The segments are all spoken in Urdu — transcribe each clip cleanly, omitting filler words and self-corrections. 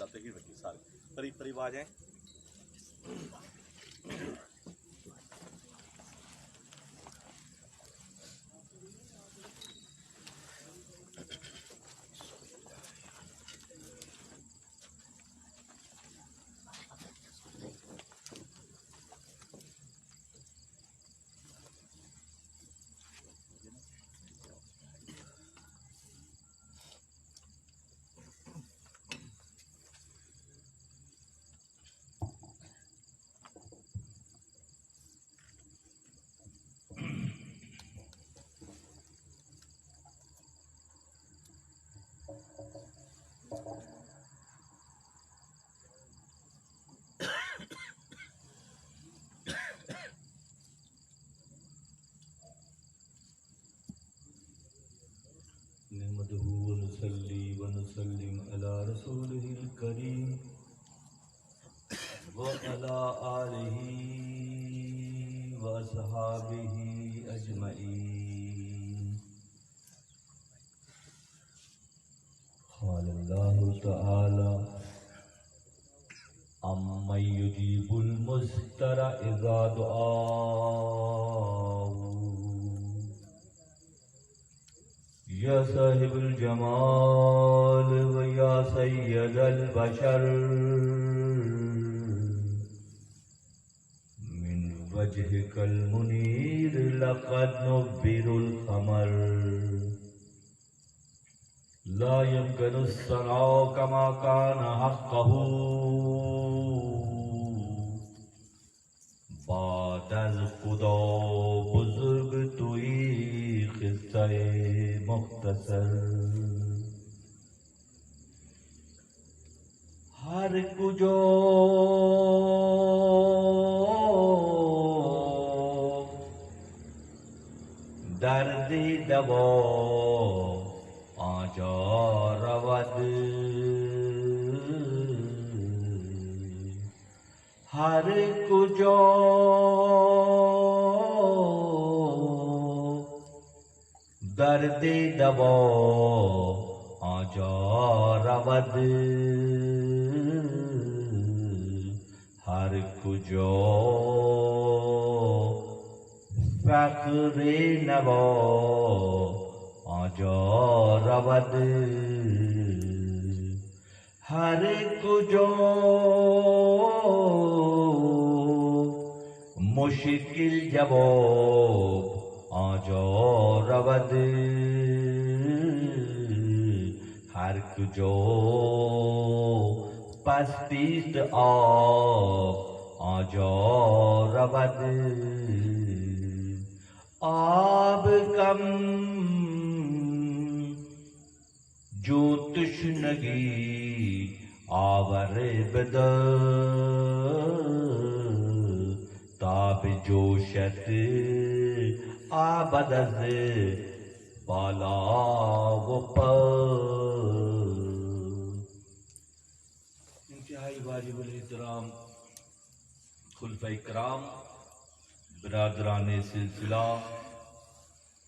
اللہ تقریر رکھیے سارے قریب قریب آ جائیں. نحمده ونصلي ونسلم على رسوله الكريم وعلى آله وأصحابه أجمعين. قال الله تعالى: أمن يجيب المضطر إذا دعاه یا صاحب الجمال و یا سید البشر من وجهك المنیر لقد نبر القمر لا يمكن الثناء كما كان حقه بعد از خدا بزرگ توی قصہ مختصر. ہر کجا درد دوا آجا رود، ہر کجا درد دوا آجا رود، ہر کجا فقر نوا آجا رود، ہر کجا مشکل جواب آجا رود، ہر کجا پستیست آب آجا رود، آب کم جو تشنگی آور بد تاب جوشت آبد از بالا و پر. انتہائی واجب الاحترام خلفۂ کرام، برادران سلسلہ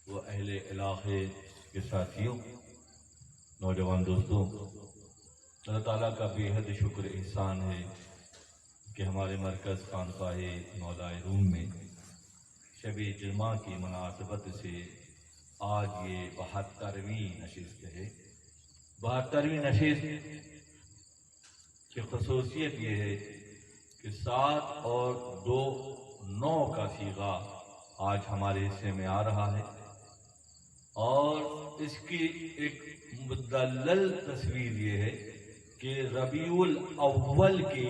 و اہل علاقے کے ساتھیوں، نوجوان دوستوں، اللہ تعالیٰ کا بے حد شکر احسان ہے کہ ہمارے مرکز خانقاہ مولا روم میں شب جمعہ کی مناسبت سے آج یہ 72ویں نشست ہے. 72ویں نشست کی خصوصیت یہ ہے کہ 7 اور 2 9 کا صیغہ آج ہمارے حصے میں آ رہا ہے، اور اس کی ایک مدلل تصویر یہ ہے کہ ربیع الاول کے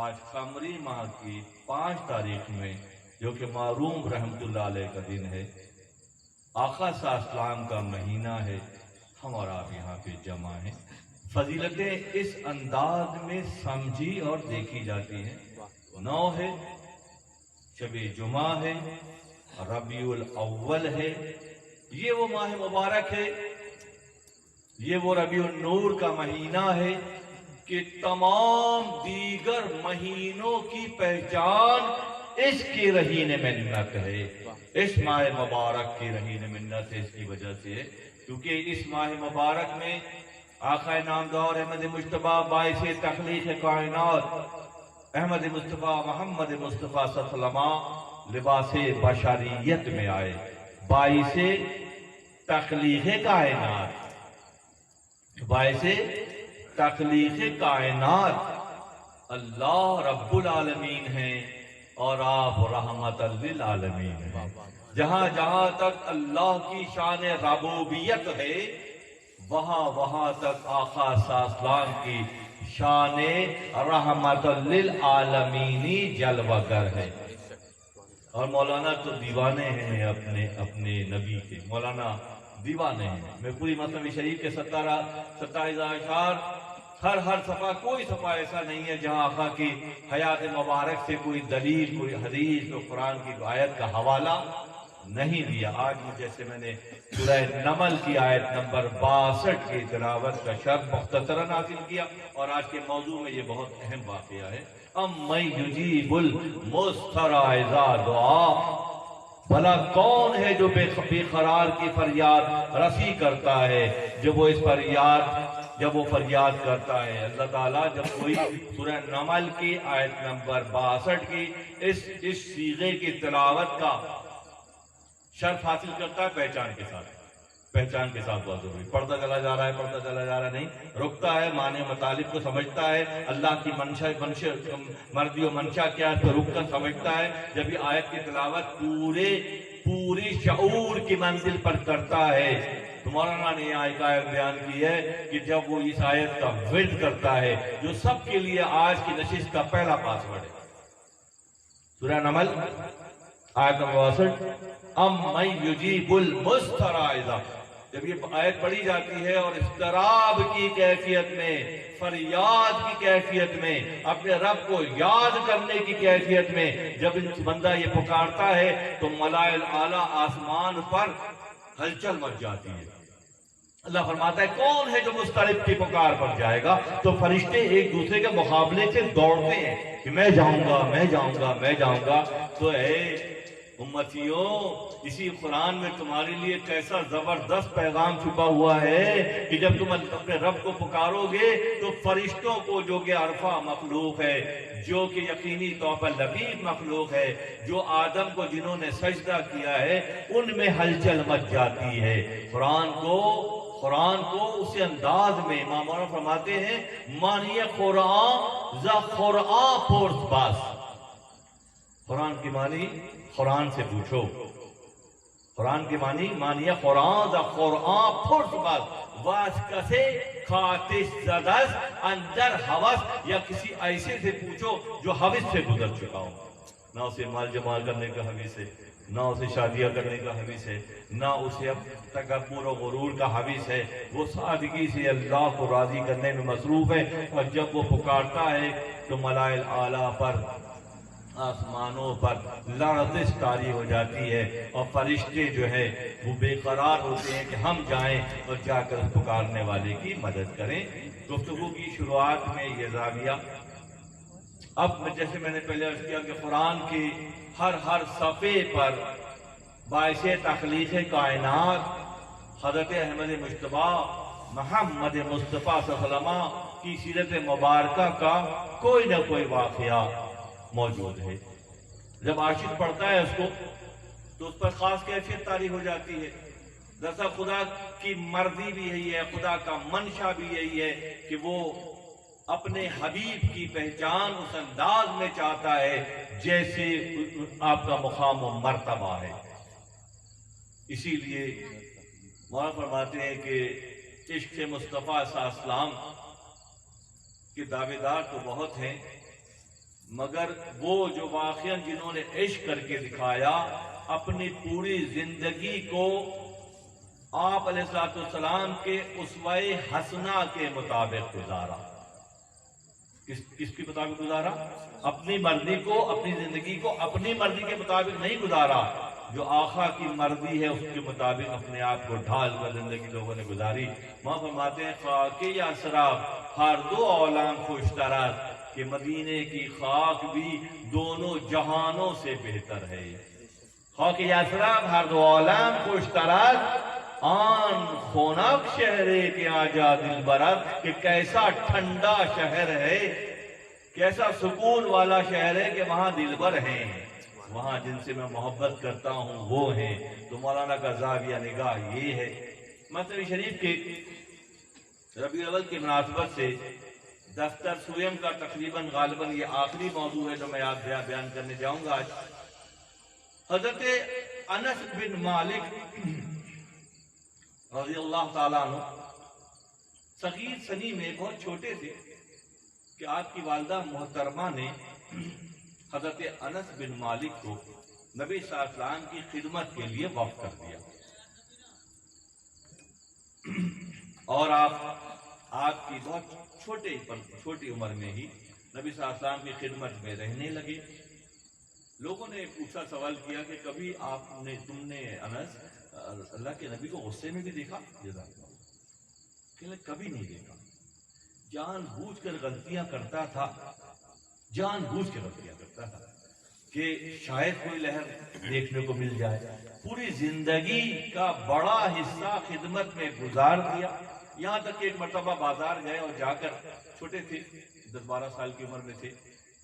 آج قمری ماہ کی 5 تاریخ میں، جو کہ معروم رحمت اللہ علیہ کا دن ہے، آقا صلی اللہ علیہ وسلم کا مہینہ ہے، ہم اور آپ یہاں پہ جمع ہیں. فضیلتیں اس انداز میں سمجھی اور دیکھی جاتی ہیں. 9 ہے، شب جمعہ ہے، ربیع الاول ہے، یہ وہ ماہ مبارک ہے، یہ وہ ربیع النور کا مہینہ ہے کہ تمام دیگر مہینوں کی پہچان اس کی رہین منت ہے، اس ماہ مبارک کی رہین منت ہے. اس کی وجہ سے کیونکہ اس ماہ مبارک میں آقا نامدار احمد مجتبیٰ باعث تخلیق کائنات احمد مصطفیٰ محمد مصطفیٰ صلی اللہ علیہ وسلم لباس بشریت میں آئے، باعث تخلیق کائنات، باعث تخلیق کائنات اللہ رب العالمین ہیں اور آپ رحمت للعالمین ہیں۔ جہاں جہاں تک اللہ کی شان ربوبیت ہے وہاں تک آقا صلی اللہ علیہ وسلم کی شان رحمت للعالمین جلوہ گر ہے۔ اور مولانا تو دیوانے ہیں اپنے نبی کے، مولانا دیوانے ہیں۔ میں پوری مثنوی شریف کے 27 اشعار ہر صفحہ، کوئی صفحہ ایسا نہیں ہے جہاں آقا کی حیات مبارک سے کوئی دلیل، کوئی حدیث، کوئی قرآن کی آیت کا حوالہ نہیں دیا۔ آج جیسے میں نے سورہ نمل کی آیت نمبر 62 کی تلاوت کا شرح مختصراً حاصل کیا، اور آج کے موضوع میں یہ بہت اہم واقعہ ہے۔ امن یجیب المضطر اذا دعا، بھلا کون ہے جو بے قرار کی فریاد رسی کرتا ہے جب وہ فریاد کرتا ہے۔ اللہ تعالیٰ جب کوئی سورہ نمل کی آیت نمبر 62 کی اس صیغے کی تلاوت کا شرف حاصل کرتا ہے پہچان کے ساتھ بہت ضروری۔ پڑھتا چلا جا رہا ہے نہیں، رکتا ہے، معنی مطالب کو سمجھتا ہے، اللہ کی مرضی و منشا کیا ہے تو رک کر سمجھتا ہے۔ جب یہ آیت کی تلاوت پوری شعور کی منزل پر کرتا ہے تو مولانا نے یہ آیت بیان کی ہے کہ جب وہ اس آیت کا ورد کرتا ہے جو سب کے لیے آج کی نشست کا پہلا پاسورڈ ہے، سورہ نمل آیت نمبر 62، امن یجیب المضطر اذا، جب یہ آیت پڑھی جاتی ہے اور اضطراب کی کیفیت میں، فریاد کی کیفیت میں، اپنے رب کو یاد کرنے کی کیفیت میں جب بندہ یہ پکارتا ہے تو ملائل اعلیٰ آسمان پر ہلچل مچ جاتی ہے۔ اللہ فرماتا ہے کون ہے جو مضطرب کی پکار پر جائے گا، تو فرشتے ایک دوسرے کے مقابلے سے دوڑتے ہیں کہ میں جاؤں گا۔ تو اے امتیوں، اسی قرآن میں تمہارے لیے کیسا زبردست پیغام چھپا ہوا ہے کہ جب تم اپنے رب کو پکارو گے تو فرشتوں کو، جو کہ عرفہ مخلوق ہے، جو کہ یقینی طور پر لبیب مخلوق ہے، جو آدم کو جنہوں نے سجدہ کیا ہے ان میں ہلچل مچ جاتی ہے۔ قرآن کو اسی انداز میں امام مولانا فرماتے ہیں مانیہ قرآن ذا قرآن پورس باس، قرآن کی معنی قرآن سے پوچھو، قرآن کی مانیہ قرآن ذا قرآن پورس باس، واس کسے خاتش زدس اندر حوث، یا کسی ایسے سے پوچھو جو حوث سے گزر چکا ہو، نہ اسے مال جمال کرنے کا حوث ہے، نہ اسے شادیاں کرنے کا حوث ہے، نہ اسے اب تکبر و غرور کا حوث ہے، وہ سادگی سے اللہ کو راضی کرنے میں مصروف ہے، اور جب وہ پکارتا ہے تو ملائل اعلیٰ پر، آسمانوں پر لرزش طاری ہو جاتی ہے، اور فرشتے جو ہے وہ بے قرار ہوتے ہیں کہ ہم جائیں اور جا کر پکارنے والے کی مدد کریں۔ گفتگو کی شروعات میں یہ زاویہ، اب جیسے میں نے پہلے عرض کیا کہ قرآن کی ہر صفحے پر باعث تخلیق کائنات حضرت احمد مجتبیٰ محمد مصطفیٰ صلی اللہ علیہ وسلم کی سیرت مبارکہ کا کوئی نہ کوئی واقعہ موجود ہے۔ جب عاشق پڑھتا ہے اس کو تو اس پر خاص کیفیت طاری ہو جاتی ہے۔ دراصل خدا کی مرضی بھی یہی ہے، خدا کا منشا بھی یہی ہے کہ وہ اپنے حبیب کی پہچان اس انداز میں چاہتا ہے جیسے آپ کا مقام و مرتبہ ہے۔ اسی لیے مولانا فرماتے ہیں کہ عشق مصطفیٰ صلی اللہ علیہ وسلم کے دعوے دار تو بہت ہیں، مگر وہ جو واقعاً جنہوں نے عشق کر کے دکھایا، اپنی پوری زندگی کو آپ علیہ السلام کے اسوہ حسنہ کے مطابق گزارا۔ کس کے مطابق گزارا؟ اپنی مرضی کو، اپنی زندگی کو اپنی مرضی کے مطابق نہیں گزارا، جو آقا کی مرضی ہے اس کے مطابق اپنے آپ کو ڈھال کر زندگی لوگوں نے گزاری۔ وہاں فرماتے ہیں خاک یا شراب ہر دو عالم خوش طرح، کہ مدینے کی خاک بھی دونوں جہانوں سے بہتر ہے۔ خاک یا شراب ہر دو عالم خوش طرح، آن خوناب شہر ہے کہ آجا دل برات، کہ کیسا ٹھنڈا شہر ہے، کیسا سکون والا شہر ہے کہ وہاں دلبر ہیں، وہاں جن سے میں محبت کرتا ہوں وہ ہیں۔ تو مولانا کا زاویہ نگاہ یہ ہے۔ مصنوی شریف کے ربیع الاول کی مناسبت سے دفتر سویم کا تقریباً غالباً یہ آخری موضوع ہے جو میں آپ بیان کرنے جاؤں گا آج۔ حضرت انس بن مالک رضی اللہ تعالیٰ عنہ صغیر سنی میں بہت چھوٹے تھے کہ آپ کی والدہ محترمہ نے حضرت انس بن مالک کو نبی صلی اللہ علیہ وسلم کی خدمت کے لیے وقف کر دیا، اور آپ کی بہت چھوٹی عمر میں ہی نبی صلی اللہ علیہ وسلم کی خدمت میں رہنے لگے۔ لوگوں نے پوچھا، سوال کیا کہ کبھی تم نے انس اللہ کے نبی کو غصے میں بھی دیکھا؟ کہ کبھی نہیں دیکھا، جان بوجھ کر غلطیاں کرتا تھا، کہ شاید کوئی لہر دیکھنے کو مل جائے۔ پوری زندگی کا بڑا حصہ خدمت میں گزار دیا، یہاں تک کہ ایک مرتبہ بازار گئے اور جا کر، چھوٹے تھے 10-12 سال کی عمر میں تھے،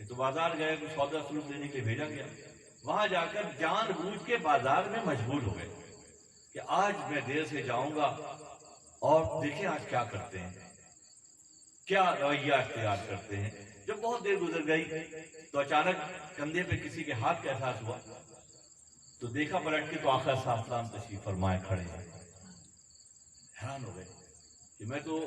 تو بازار گئے تو سودا سلوک لینے کے لیے بھیجا گیا، وہاں جا کر جان بوجھ کے بازار میں مشغول ہو گئے کہ آج میں دیر سے جاؤں گا اور دیکھیں آج کیا کرتے ہیں، کیا رویہ اختیار کرتے ہیں۔ جب بہت دیر گزر گئی تو اچانک کندھے پہ کسی کے ہاتھ کا احساس ہوا، تو دیکھا پلٹ کے تو آقا صلی اللہ علیہ وسلم تشریف فرمائے کھڑے ہیں۔ حیران ہو گئے کہ میں تو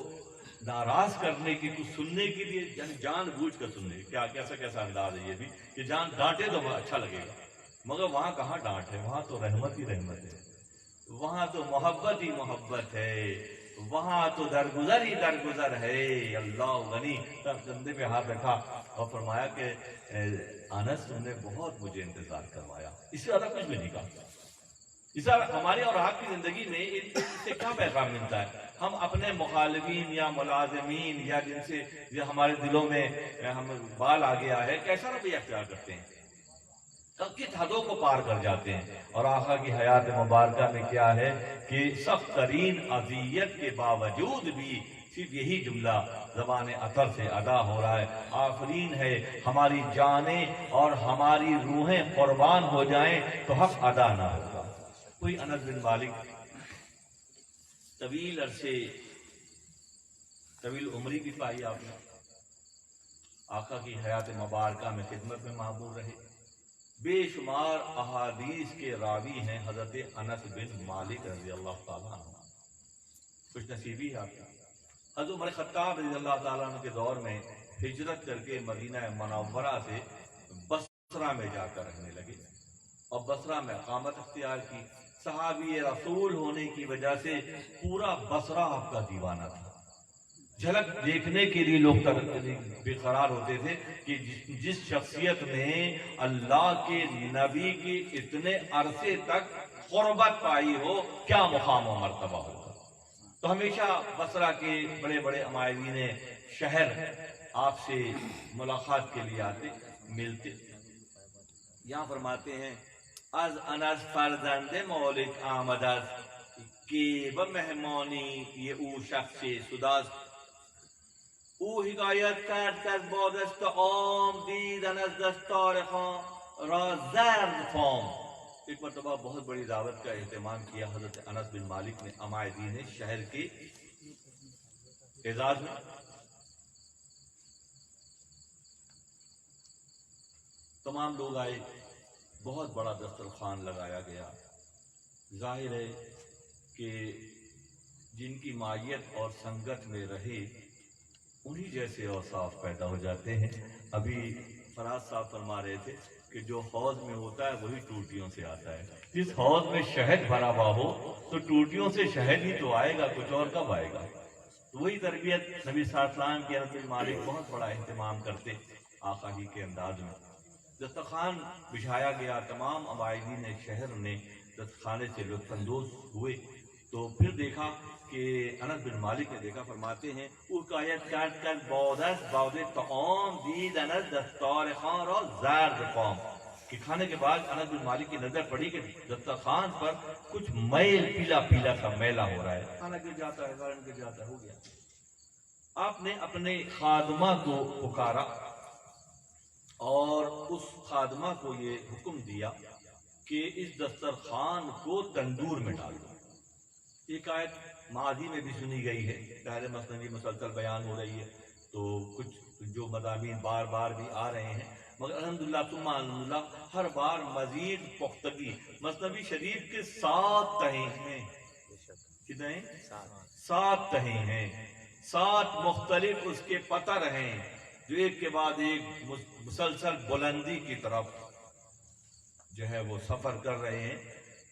ناراض کرنے کی، کچھ سننے کے لیے، یعنی جان بوجھ کر سننے، کیسا انداز ہے یہ بھی کہ جان ڈانٹے تو اچھا لگے گا، مگر وہاں کہاں ڈانٹ ہے، وہاں تو رحمت ہی رحمت ہے، وہاں تو محبت ہی محبت ہے، وہاں تو درگزر ہی درگزر ہے۔ اللہ غنی۔ تب کندھے پہ ہاتھ رکھا اور فرمایا کہ انس تم نے بہت مجھے انتظار کروایا، اس سے زیادہ کچھ بھی نہیں کہا۔ اس سے ہمارے اور آپ کی زندگی میں اس سے کیا پیغام ملتا ہے؟ ہم اپنے مخالفین یا ملازمین یا جن سے ہمارے دلوں میں ہم بال آ گیا ہے، کیسا رویہ اختیار کرتے ہیں، کس حدوں کو پار کر جاتے ہیں۔ اور آقا کی حیات مبارکہ میں کیا ہے کہ سخت ترین اذیت کے باوجود بھی صرف یہی جملہ زبان اثر سے ادا ہو رہا ہے، آفرین ہے ہماری جانیں اور ہماری روحیں قربان ہو جائیں تو حق ادا نہ ہوگا۔ کوئی انس بن مالک طویل عرصے، طویل عمری بھی پائی آپ نے، آقا کی حیات مبارکہ میں خدمت میں معمور رہے، بے شمار احادیث کے راوی ہیں حضرت انس بن مالک رضی اللہ تعالیٰ عنہ۔ خوش نصیبی ہے آپ کی۔ حضرت عمر خطاب رضی اللہ تعالیٰ عنہ کے دور میں ہجرت کر کے مدینہ منورہ سے بصرہ میں جا کر رہنے لگے اور بصرہ میں اقامت اختیار کی۔ صحابی رسول ہونے کی وجہ سے پورا بصرہ آپ کا دیوانہ تھا، جھلک دیکھنے کے لیے لوگ بے قرار ہوتے تھے کہ جس شخصیت نے اللہ کے نبی کی اتنے عرصے تک قربت پائی ہو، کیا مقام و مرتبہ ہوگا۔ تو ہمیشہ بصرہ کے بڑے بڑے امائرین شہر آپ سے ملاقات کے لیے آتے، ملتے۔ یہاں فرماتے ہیں از انس فرزند مالک آمد است که به مهمانی او شخص سوداست. او حکایت کرد که از بادست عام دیدن از دستار خان را زرد فام. ایک مرتبہ بہت بڑی دعوت کا اہتمام کیا حضرت انس بن مالک نے امائدین شہر کے اعزاز میں۔ تمام لوگ آئے، بہت بڑا دسترخوان لگایا گیا۔ ظاہر ہے کہ جن کی مائیت اور سنگت میں رہے انہی جیسے اوصاف پیدا ہو جاتے ہیں۔ ابھی فراز صاحب فرما رہے تھے کہ جو حوض میں ہوتا ہے وہی ٹوٹیوں سے آتا ہے۔ جس حوض میں شہد بھرا ہوا ہو تو ٹوٹیوں سے شہد ہی تو آئے گا، کچھ اور کب آئے گا؟ تو وہی تربیت نبی صلی اللہ علیہ وسلم کے انس بن مالک بہت بڑا اہتمام کرتے آقا ہی کے انداز میں۔ دسترخوان بچھایا گیا، تمام عبائدین شہر نے دسترخوانے سے لطف اندوز ہوئے۔ تو پھر دیکھا کہ انس بن مالک نے دیکھا، فرماتے ہیں او حکایت کرد کر بادست باد طعام دید انس دستار خان را زرد فام. کہ کھانے کے بعد انس بن مالک کی نظر پڑی کہ دسترخوان پر کچھ میل پیلا پیلا سا میلا ہو رہا ہے، کھانا گر جاتا ہے، گارن گر جاتا ہے، ہو گیا۔ آپ نے اپنے خادمہ کو پکارا اور اس خادمہ کو یہ حکم دیا کہ اس دسترخوان کو تندور میں ڈال دو۔ ایک آیت ماضی میں بھی سنی گئی ہے، ظاہر مثنوی مسلسل بیان ہو رہی ہے تو کچھ جو مضامین بار بار بھی آ رہے ہیں، مگر الحمدللہ ثم الحمدللہ ہر بار مزید پختگی۔ مثنوی شریف کے 7 تہیں ہیں، کتنے ہیں؟ 7 تہیں ہیں، 7 مختلف اس کے پتر ہیں جو ایک کے بعد ایک مسلسل بلندی کی طرف جو ہے وہ سفر کر رہے ہیں۔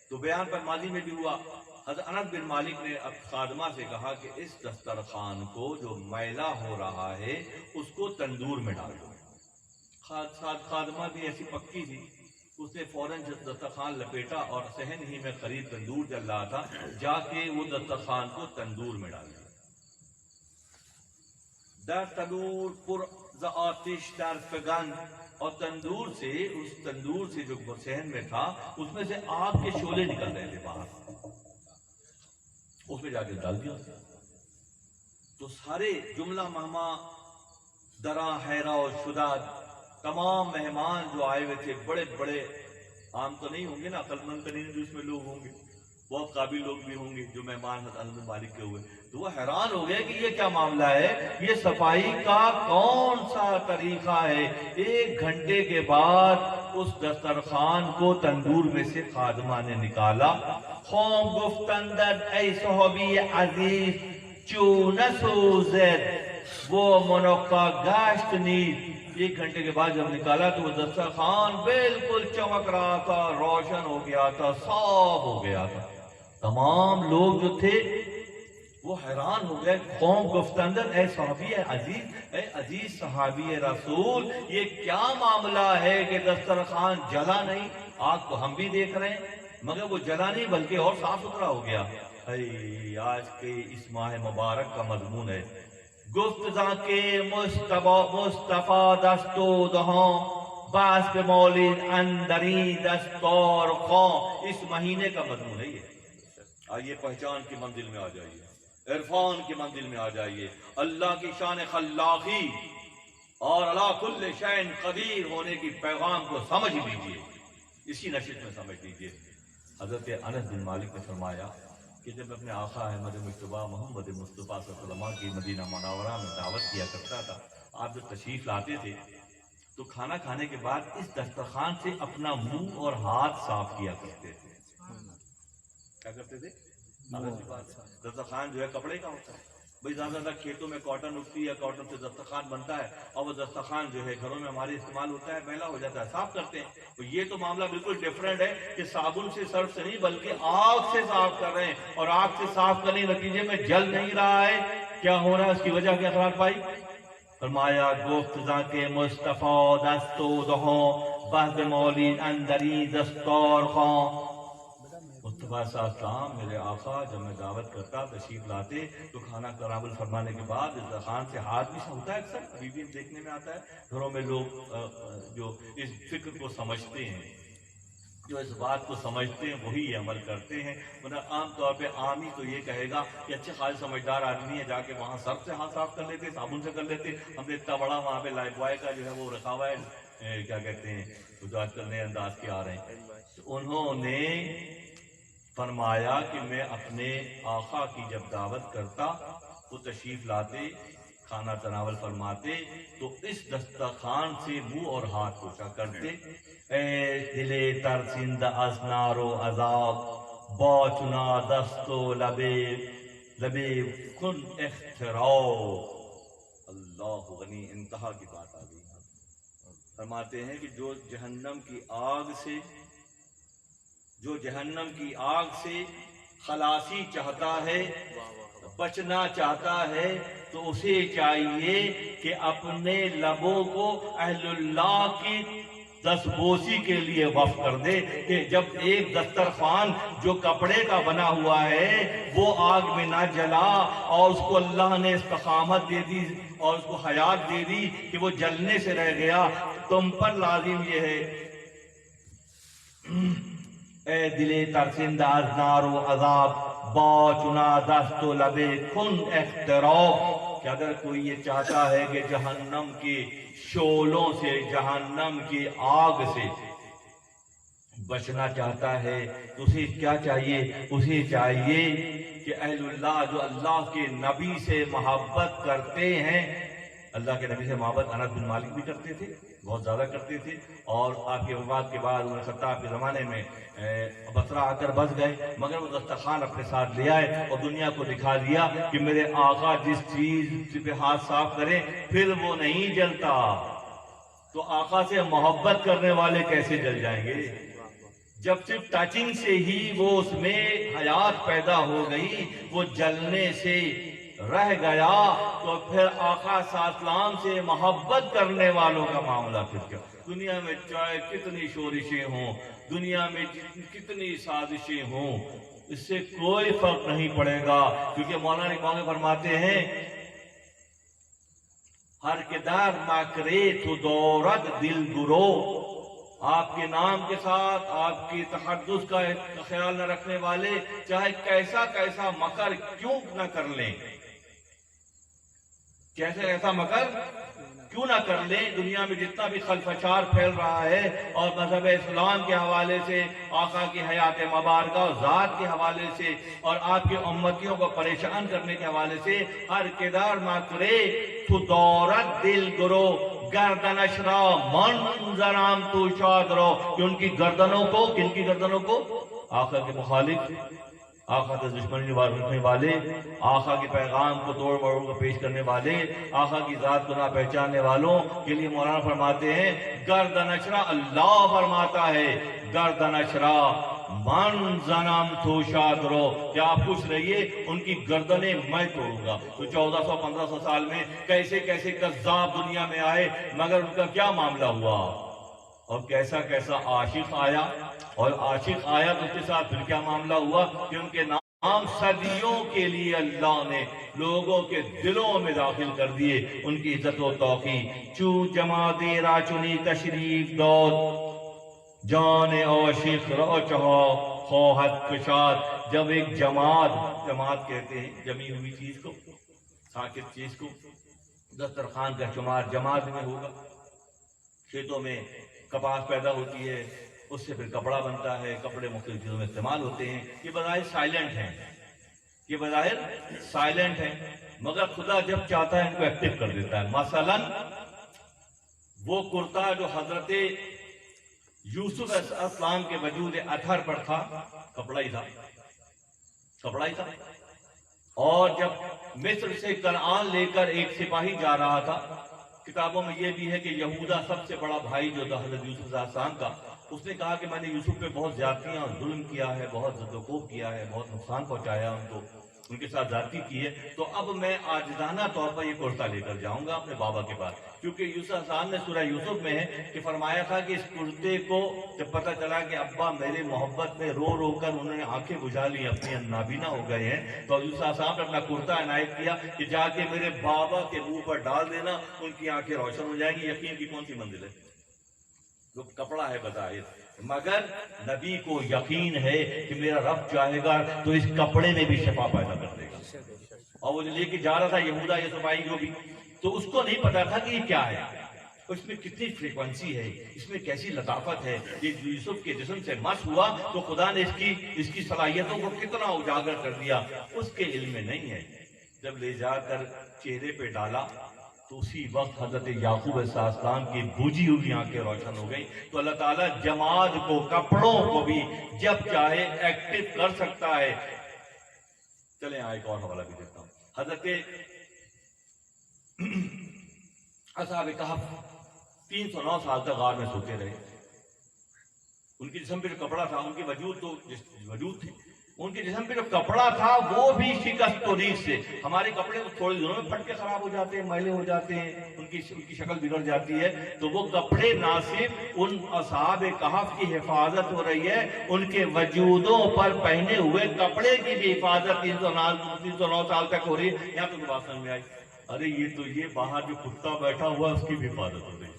تو بیان پر ماضی میں بھی ہوا، حضرت انس بن مالک نے اب خادمہ سے کہا کہ اس دسترخوان کو جو میلا ہو رہا ہے اس کو تندور میں ڈال دو۔ خادمہ بھی ایسی پکی تھی، اس نے فوراً دسترخوان لپیٹا اور صحن ہی میں قریب تندور جل رہا تھا، جا کے وہ دسترخوان کو تندور میں ڈال دیا۔ در تنور پر ز آتش در فگن، اور تندور سے جو صحن میں تھا اس میں سے آگ کے شعلے نکل رہے تھے باہر، اس میں جا کے ڈال دیا۔ تو سارے جملہ مہما درا حیرہ و شداد، تمام مہمان جو آئے ہوئے تھے، بڑے بڑے عام تو نہیں ہوں گے نا، عقل مند ترین جو اس میں لوگ ہوں گے، بہت قابل لوگ بھی ہوں گے جو مہمان حضرت انس بن مالک کے ہوئے، تو وہ حیران ہو گئے کہ یہ کیا معاملہ ہے، یہ صفائی کا کون سا طریقہ ہے؟ 1 گھنٹے کے بعد اس دسترخوان کو تندور میں سے خادمہ نے نکالا۔ خام گفتندن ای صحابی عزیز چون سوزد وہ منقع گشت نیز۔ 1 گھنٹے کے بعد جب نکالا تو وہ دسترخوان بالکل چمک رہا تھا، روشن ہو گیا تھا، صاف ہو گیا تھا۔ تمام لوگ جو تھے وہ حیران ہو گئے۔ قوم گفتندن اے صحابی عزیز، اے عزیز صحابی رسول، یہ کیا معاملہ ہے کہ دسترخوان جلا نہیں؟ آگ تو ہم بھی دیکھ رہے ہیں مگر وہ جلا نہیں بلکہ اور صاف ستھرا ہو گیا۔ آج کے اس ماہ مبارک کا مضمون ہے گفتزاں کے مصطفیٰ دستو دہاں باس پہ مولد اندری دستور خواں۔ اس مہینے کا مضمون ہے یہ۔ آئیے پہچان کی منزل میں آ جائیے، عرفان کی منزل میں آ جائیے، اللہ کی شان خلاقی اور علی کل شیء قدیر ہونے کی پیغام کو سمجھ لیجیے، اسی نشست میں سمجھ لیجیے۔ حضرت انس بن مالک نے فرمایا کہ جب اپنے آقا احمد مجتبیٰ محمد مصطفیٰ صلی اللہ علیہ وسلم کی مدینہ منورہ میں دعوت کیا کرتا تھا، آپ جب تشریف لاتے تھے تو کھانا کھانے کے بعد اس دسترخوان سے اپنا منہ اور ہاتھ صاف کیا کرتے تھے۔ کیا کرتے تھے؟ دسترخوان جو ہے کپڑے کا ہوتا ہے، بھائی زیادہ زیادہ کھیتوں میں کاٹن اگتی ہے، کاٹن سے دسترخوان بنتا ہے اور وہ دسترخوان جو ہے گھروں میں ہمارے استعمال ہوتا ہے، میلا ہو جاتا ہے، صاف کرتے ہیں۔ تو یہ تو معاملہ بالکل ڈیفرنٹ ہے کہ صابن سے سرف سے نہیں بلکہ آگ سے صاف کر رہے ہیں، اور آگ سے صاف کرنے کے نتیجے میں جل نہیں رہا ہے۔ کیا ہو رہا ہے؟ اس کی وجہ کیا قرار پائی؟ فرمایا گفتزاں کے مصطفیٰ دستو دہاں بہد مولید اندری دستور خواں۔ مصطفیٰ صلی اللہ علیہ وسلم میرے آقا جب میں دعوت کرتا تشریف لاتے تو کھانا تناول فرمانے کے بعد دسترخوان سے ہاتھ بھی ہوتا ہے، اکثر ابھی بھی دیکھنے میں آتا ہے گھروں میں لوگ جو اس فکر کو سمجھتے ہیں، جو اس بات کو سمجھتے ہیں وہی یہ عمل کرتے ہیں، ورنہ عام طور پہ عامی تو یہ کہے گا کہ اچھے خاص سمجھدار آدمی ہے، جا کے وہاں سرف سے ہاتھ صاف کر لیتے، صابن سے کر لیتے۔ ہم نے اتنا بڑا وہاں پہ لائف بوائے کا جو ہے وہ رکھا ہوا ہے، کیا کہتے ہیں جو آج کل نئے انداز کے آ رہے ہیں۔ تو انہوں نے فرمایا کہ میں اپنے آقا کی جب دعوت کرتا وہ تشریف لاتے، کھانا تناول فرماتے تو اس دسترخوان سے منہ اور ہاتھ پوچھا کرتے۔ اے دلے ترسند از نار و عذاب با چنا دست و لبے کن اختراع۔ اللہ غنی، انتہا کی بات آ گئی۔ فرماتے ہیں کہ جو جہنم کی آگ سے خلاصی چاہتا ہے، بچنا چاہتا ہے، تو اسے چاہیے کہ اپنے لبوں کو اہل اللہ کی دستبوسی کے لیے وقف کر دے، کہ جب ایک دسترخوان جو کپڑے کا بنا ہوا ہے وہ آگ میں نہ جلا اور اس کو اللہ نے استقامت دے دی اور اس کو حیات دے دی کہ وہ جلنے سے رہ گیا، تم پر لازم یہ ہے اے دل ترسند از نار و عذاب، با چنا دست و لبے کن اختراب، کہ اگر کوئی یہ چاہتا ہے کہ جہنم کی شعلوں سے، جہنم کی آگ سے بچنا چاہتا ہے تو اسے کیا چاہیے؟ اسے چاہیے کہ اہل اللہ جو اللہ کے نبی سے محبت کرتے ہیں، اللہ کے نبی سے محبت انس بن مالک بھی کرتے تھے، بہت زیادہ کرتے تھے، اور آپ کی وفات کے بعد عمر خطاب کے زمانے میں بصرہ آ کر بس گئے، مگر وہ دسترخوان اپنے ساتھ لے آئے اور دنیا کو دکھا دیا کہ میرے آقا جس چیز پہ ہاتھ صاف کریں پھر وہ نہیں جلتا، تو آقا سے محبت کرنے والے کیسے جل جائیں گے؟ جب صرف ٹچنگ سے ہی وہ اس میں حیات پیدا ہو گئی، وہ جلنے سے رہ گیا، تو پھر آقا صلی اللہ علیہ وسلم سے محبت کرنے والوں کا معاملہ پھر کیا؟ دنیا میں چاہے کتنی شورشیں ہوں، دنیا میں کتنی سازشیں ہوں، اس سے کوئی فرق نہیں پڑے گا، کیونکہ مولانا اقبال فرماتے ہیں ہر کدار مکرے تو دورت دل گرو، آپ کے نام کے ساتھ آپ کی تحدث کا خیال نہ رکھنے والے چاہے کیسا کیسا مکر کیوں نہ کر لیں، کیسے ایسا مکر کیوں نہ کر لیں، دنیا میں جتنا بھی خلفشار پھیل رہا ہے اور مذہب اسلام کے حوالے سے، آقا کی حیات مبارکہ اور ذات کے حوالے سے اور آپ کی امتیوں کو پریشان کرنے کے حوالے سے، ہر کردار مکرے تو دورت دل گرو گردنش را منظرام تو شاد رو، کہ ان کی گردنوں کو، کن کی گردنوں کو؟ آقا کے مخالف، آقا سے دشمنی رکھنے والے، آقا کے پیغام کو توڑ مروڑ کو پیش کرنے والے، آقا کی ذات کو نہ پہچاننے والوں کے لیے مولانا فرماتے ہیں گردن اشرا، اللہ فرماتا ہے گردن اشرا من زنم تو شاد رو، کہ آپ خوش رہیے ان کی گردنیں میں توڑوں گا۔ تو 1400-1500 سال میں کیسے کیسے کذاب دنیا میں آئے، مگر ان کا کیا معاملہ ہوا، اور کیسا کیسا عاشق آیا، اور عاشق آیا تو اس کے ساتھ پھر کیا معاملہ ہوا کہ ان کے نام صدیوں کے لیے اللہ نے لوگوں کے دلوں میں داخل کر دیے، ان کی عزت و توقیر۔ چو جماعت راچنی تشریف داد جان عاشق رو چہا خواہد کشاد، جب ایک جماعت کہتے ہیں جمی ہوئی چیز کو، ساکت چیز کو، دسترخوان کا شمار جماعت میں ہوگا، کھیتوں میں کپاس پیدا ہوتی ہے، اس سے پھر کپڑا بنتا ہے، کپڑے مختلف چیزوں میں استعمال ہوتے ہیں، یہ بظاہر سائلنٹ ہیں، یہ بظاہر سائلنٹ ہیں، مگر خدا جب چاہتا ہے ان کو ایکٹیو کر دیتا ہے۔ مثلا وہ کرتا جو حضرت یوسف علیہ السلام کے وجود اطہر پر تھا، کپڑا ہی تھا، کپڑا ہی تھا، اور جب مصر سے کنعان لے کر ایک سپاہی جا رہا تھا، کتابوں میں یہ بھی ہے کہ یہودا سب سے بڑا بھائی جو تھا حضرت یوسف علیہ السلام کا، اس نے کہا کہ میں نے یوسف پہ بہت زیادتیاں اور ظلم کیا ہے، بہت زد و کوب کیا ہے، بہت نقصان پہنچایا ان کو، ان کے ساتھ زیادتی کی ہے، تو اب میں عاجزانہ طور پر یہ کرتا لے کر جاؤں گا اپنے بابا کے پاس، کیونکہ یوسف علیہ السلام نے سورہ یوسف میں ہے کہ فرمایا تھا کہ اس کرتے کو جب پتہ چلا کہ ابا میرے محبت میں رو رو کر انہوں نے آنکھیں بجھا لی، اپنی نابینا ہو گئے ہیں، تو یوسف علیہ السلام نے اپنا کرتا عنایت کیا کہ جا کے میرے بابا کے منہ پر ڈال دینا، ان کی آنکھیں روشن ہو جائیں گی۔ یقین کی کون سی منزل ہے؟ جو کپڑا ہے بظاہر، مگر نبی کو یقین ہے کہ میرا رب چاہے گا تو اس کپڑے میں بھی شفا پیدا کر دے گا، اور وہ لے کے جا رہا تھا یہودا یہ صفائی جو بھی، تو اس کو نہیں پتا تھا کہ یہ کیا ہے، اس میں کتنی فریکوینسی ہے، اس میں کیسی لطافت ہے، یہ یوسف کے جسم سے مس ہوا تو خدا نے اس کی صلاحیتوں کو کتنا اجاگر کر دیا، اس کے علم میں نہیں ہے۔ جب لے جا کر چہرے پہ ڈالا تو اسی وقت حضرت یعقوب علیہ السلام کی بجھی ہوئی آنکھیں روشن ہو گئی۔ تو اللہ تعالیٰ جماعت کو، کپڑوں کو بھی جب چاہے ایکٹیو کر سکتا ہے۔ چلیں ایک اور حوالہ بھی دیتا ہوں۔ حضرت اصحاب کہف 309 سال تک غار میں سوتے رہے، ان کے جسم پہ جو کپڑا تھا، ان کے وجود تھے، ان کے جسم پہ جو کپڑا تھا وہ بھی شکست و ریش سے، ہمارے کپڑے تو تھوڑے دنوں میں پھٹ کے خراب ہو جاتے ہیں، میلے ہو جاتے ہیں، ان کی شکل بگڑ جاتی ہے، تو وہ کپڑے نہ صرف ان اصحاب کہف کی حفاظت ہو رہی ہے، ان کے وجودوں پر پہنے ہوئے کپڑے کی بھی حفاظت 309 سال تک ہو رہی ہے۔ یہاں تو بات سمجھ میں آئی، ارے یہ باہر جو کتا بیٹھا ہوا اس کی بھی حفاظت ہو رہی ہے،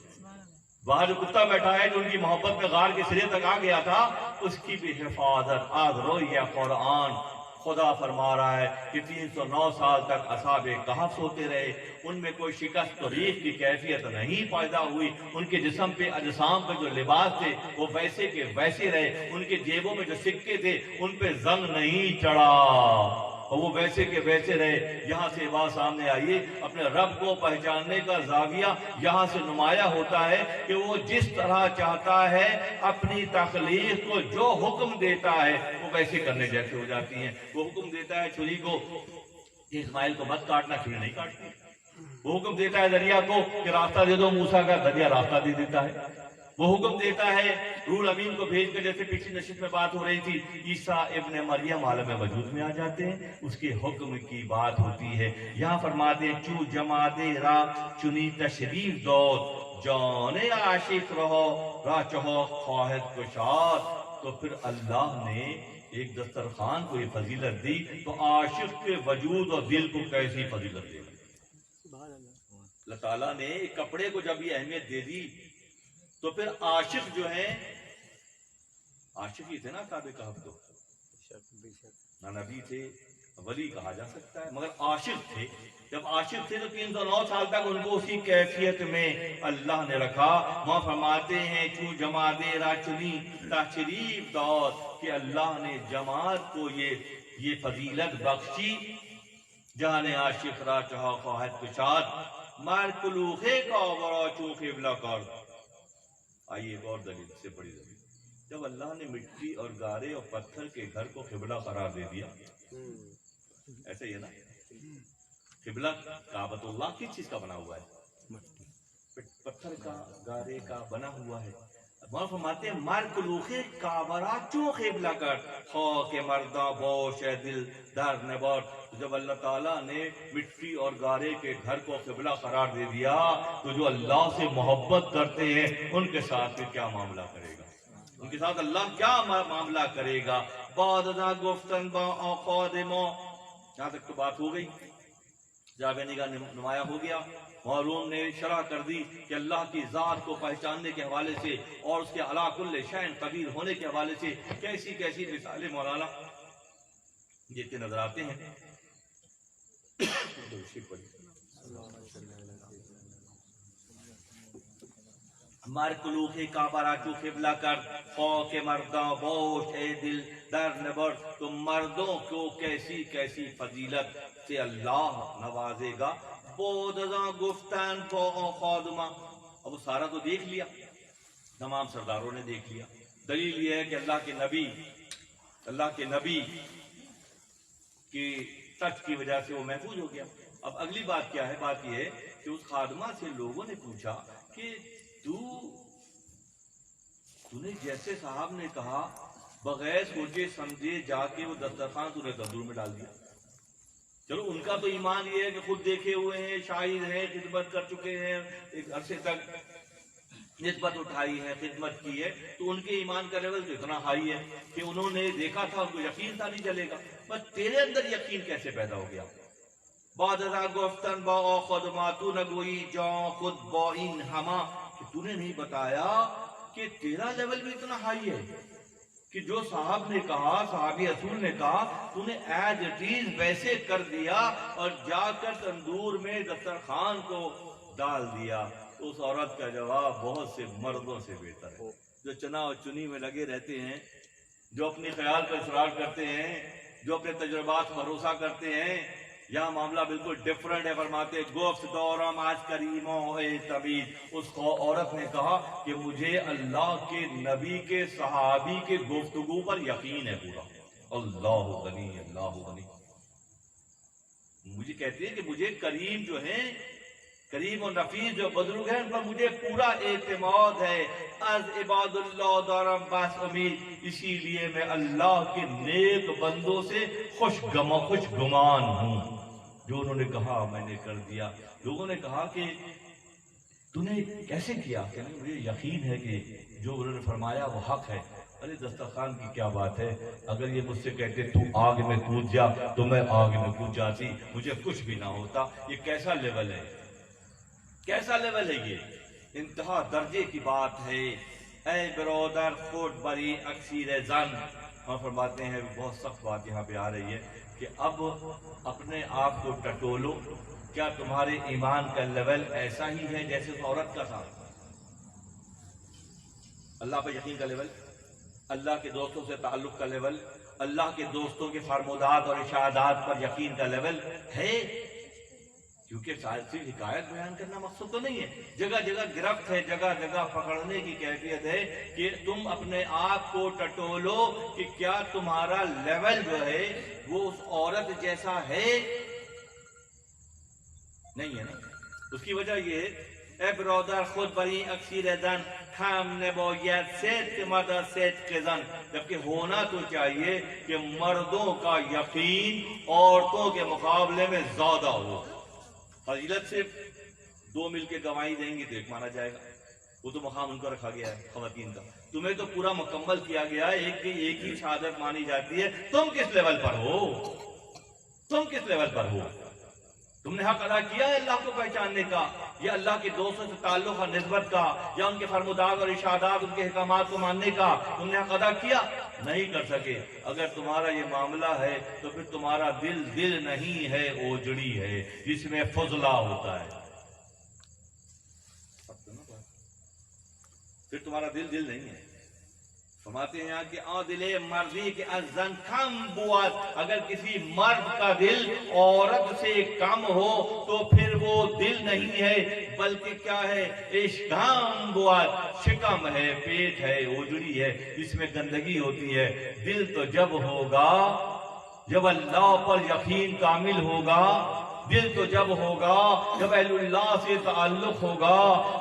وہاں جو کتا بیٹھا ہے جو ان کی محبت میں غار کے سرے تک آ گیا تھا، اس کی بھی حفاظت آج رویا قرآن خدا فرما رہا ہے کہ 309 سال تک اصحاب کہف سوتے رہے، ان میں کوئی شکست و ریخت کی کیفیت نہیں پیدا ہوئی، ان کے جسم پہ اجسام پہ جو لباس تھے وہ ویسے کے ویسے رہے، ان کے جیبوں میں جو سکے تھے ان پہ زنگ نہیں چڑھا اور وہ ویسے کے ویسے رہے۔ یہاں سے بات سامنے آئیے، اپنے رب کو پہچاننے کا زاویہ یہاں سے نمایاں ہوتا ہے کہ وہ جس طرح چاہتا ہے اپنی تخلیق کو جو حکم دیتا ہے وہ ویسے کرنے جیسے ہو جاتی ہیں۔ وہ حکم دیتا ہے چھری کو کہ اسماعیل کو مت کاٹنا، چھری نہیں کاٹتی۔ وہ حکم دیتا ہے دریا کو کہ راستہ دے دو موسیٰ کا، دریا راستہ دے دیتا ہے۔ وہ حکم دیتا ہے روح امین کو بھیج کر، جیسے پچھلی نشست میں بات ہو رہی تھی، عیسیٰ ابن مریم عالم وجود میں آ جاتے ہیں، اس کے حکم کی بات ہوتی ہے۔ یہاں فرماتے ہیں چو جمادے را چنی تشریف دود جانے عاشق رہو را چہو خواہد کشاد۔ تو پھر اللہ نے ایک دسترخوان کو یہ فضیلت دی تو عاشق کے وجود اور دل کو کیسی فضیلت دے گا؟ اللہ تعالیٰ نے ایک کپڑے کو جب یہ اہمیت دے دی تو پھر عاشق جو ہیں، عاشق ہی تھے نا اصحاب کہف، تو نہ نبی تھے ولی کہا جا سکتا ہے مگر عاشق تھے۔ جب عاشق تھے تو 309 سال تک ان کو اسی کیفیت میں اللہ نے رکھا۔ وہاں فرماتے ہیں چو جماعت را چنی تشریف داد کہ اللہ نے جماعت کو یہ فضیلت بخشی، جہاں عاشق را چہا خواہد کشاد مار کلوخے کا ورا چو قبلہ کر۔ آئیے ایک اور دلیل سے بڑی دلیل، جب اللہ نے مٹی اور گارے اور پتھر کے گھر کو قبلہ قرار دے دیا، ایسا ہی ہے نا، قبلہ کعبۃ اللہ کس چیز کا بنا ہوا ہے؟ پتھر کا، گارے کا بنا ہوا ہے۔ وہاں فرماتے ہیں مار کلوخے کعبرا چو قبلہ کر خاک مردہ بوش دل در نبار۔ جب اللہ تعالیٰ نے مٹی اور گارے کے گھر کو قبلہ قرار دے دیا تو جو اللہ سے محبت کرتے ہیں ان کے ساتھ پھر کیا معاملہ کرے گا؟ ان کے ساتھ اللہ کیا معاملہ کرے گا؟ بعد ازاں گفتن با آقادمہ، یہاں تک تو بات ہو گئی، جاب نگاہ نمایاں ہو گیا۔ معلوم نے شرح کر دی کہ اللہ کی ذات کو پہچاننے کے حوالے سے اور اس کے علی کل شیء قدیر ہونے کے حوالے سے کیسی کیسی مثالیں مولانا دیتے نظر آتے ہیں۔ مار کلوخ کعبہ چو قبلہ کر خاک مرداں بوش اے دل در نبر۔ تو مردوں کو کیسی کیسی فضیلت سے اللہ نوازے گا۔ بود ازاں گفتن با خادمہ، اب وہ سارا تو دیکھ لیا، تمام سرداروں نے دیکھ لیا۔ دلیل یہ ہے کہ اللہ کے نبی کی ٹچ کی وجہ سے وہ محفوظ ہو گیا۔ اب اگلی بات کیا ہے؟ بات یہ ہے کہ اس خادمہ سے لوگوں نے پوچھا کہ تو نے جیسے صاحب نے کہا بغیر سوچے سمجھے جا کے وہ دسترخوان تو نے تندور میں ڈال دیا۔ چلو ان کا تو ایمان یہ ہے کہ خود دیکھے ہوئے ہیں، شاہد ہیں، خدمت کر چکے ہیں، ایک عرصے تک نسبت اٹھائی ہے، خدمت کی ہے، تو ان کے ایمان کا لیول تو اتنا ہائی ہے کہ انہوں نے دیکھا تھا، ان کو یقین تھا نہیں چلے گا۔ بس تیرے اندر یقین کیسے پیدا ہو گیا؟ بعد ازاں گفتن با خدما، تو نہ گوئی جان خود با این ہما، کہ تو نے نہیں بتایا کہ تیرا لیول بھی اتنا ہائی ہے کہ جو صاحب نے کہا، صحابی رسول نے کہا، تو نے ایز اٹ از ویسے کر دیا اور جا کر تندور میں دسترخوان کو ڈال دیا۔ تو اس عورت کا جواب بہت سے مردوں سے بہتر ہے، جو چنا اور چنی میں لگے رہتے ہیں، جو اپنی خیال پر اصرار کرتے ہیں، جو اپنے تجربات بھروسہ کرتے ہیں۔ یہاں معاملہ بالکل ڈیفرنٹ ہے۔ فرماتے گفت دورم آج کریموں اے طبیب، اس عورت نے کہا کہ مجھے اللہ کے نبی کے صحابی کے گفتگو پر یقین ہے پورا۔ اللہ غنی، اللہ غنی۔ مجھے کہتے ہیں کہ مجھے کریم جو ہیں، کریم و نفیس جو بزرگ ہیں، ان پر مجھے پورا اعتماد ہے۔ از عباد اللہ دارم بس امید، اسی لیے میں اللہ کے نیک بندوں سے خوش گمان ہوں۔ جو انہوں نے کہا میں نے کر دیا۔ لوگوں نے کہا کہ تو نے کیسے کیا؟ کہ مجھے یقین ہے کہ جو انہوں نے فرمایا وہ حق ہے۔ ارے دسترخوان کی کیا بات ہے؟ اگر یہ مجھ سے کہتے تو آگ میں کود جا تو میں آگ میں کود جاتی، مجھے کچھ بھی نہ ہوتا۔ یہ کیسا لیول ہے؟ کیسا لیول ہے یہ؟ انتہا درجے کی بات ہے۔ اے برادر خود بری اکثیر زن، ہم فرماتے ہیں بہت سخت بات یہاں پہ آ رہی ہے کہ اب اپنے آپ کو ٹٹولو، کیا تمہارے ایمان کا لیول ایسا ہی ہے جیسے اس عورت کا تھا؟ اللہ پہ یقین کا لیول، اللہ کے دوستوں سے تعلق کا لیول، اللہ کے دوستوں کے فرمودات اور ارشادات پر یقین کا لیول ہے؟ کیونکہ صرف حکایت بیان کرنا مقصد تو نہیں ہے، جگہ جگہ گرفت ہے، جگہ جگہ پکڑنے کی کیفیت ہے کہ تم اپنے آپ کو ٹٹولو کہ کیا تمہارا لیول جو ہے وہ اس عورت جیسا ہے؟ نہیں ہے نا۔ اس کی وجہ یہ ہے، اے برادر خود بری اکثیر زن کم نباید صدق مدد صدق زن، جبکہ ہونا تو چاہیے کہ مردوں کا یقین عورتوں کے مقابلے میں زیادہ ہو۔ فضیلت صرف دو مل کے گواہی دیں گے تو ایک مانا جائے گا، وہ تو مقام ان کو رکھا گیا ہے خواتین کا، تمہیں تو پورا مکمل کیا گیا ہے، ایک ہی شہادت مانی جاتی ہے۔ تم کس لیول پر ہو؟ تم کس لیول پر ہو؟ تم نے حق ادا کیا ہے اللہ کو پہچاننے کا، یا اللہ کے دوستوں سے تعلق اور نسبت کا، یا ان کے فرمودات اور ارشادات، ان کے احکامات کو ماننے کا تم نے حق ادا کیا؟ نہیں کر سکے۔ اگر تمہارا یہ معاملہ ہے تو پھر تمہارا دل نہیں ہے، اوجڑی ہے جس میں فضلہ ہوتا ہے، پھر تمہارا دل نہیں ہے۔ فرماتے ہیں یہاں کہ دل مردی کے ازن کم بوات، اگر کسی مرد کا دل عورت سے کم ہو تو پھر وہ دل نہیں ہے، بلکہ کیا ہے؟ اشکام بوات، شکم ہے، پیٹ ہے، اوجڑی ہے، جس میں گندگی ہوتی ہے۔ دل تو جب ہوگا جب اللہ پر یقین کامل ہوگا، دل تو جب ہوگا جب اہل اللہ سے تعلق ہوگا،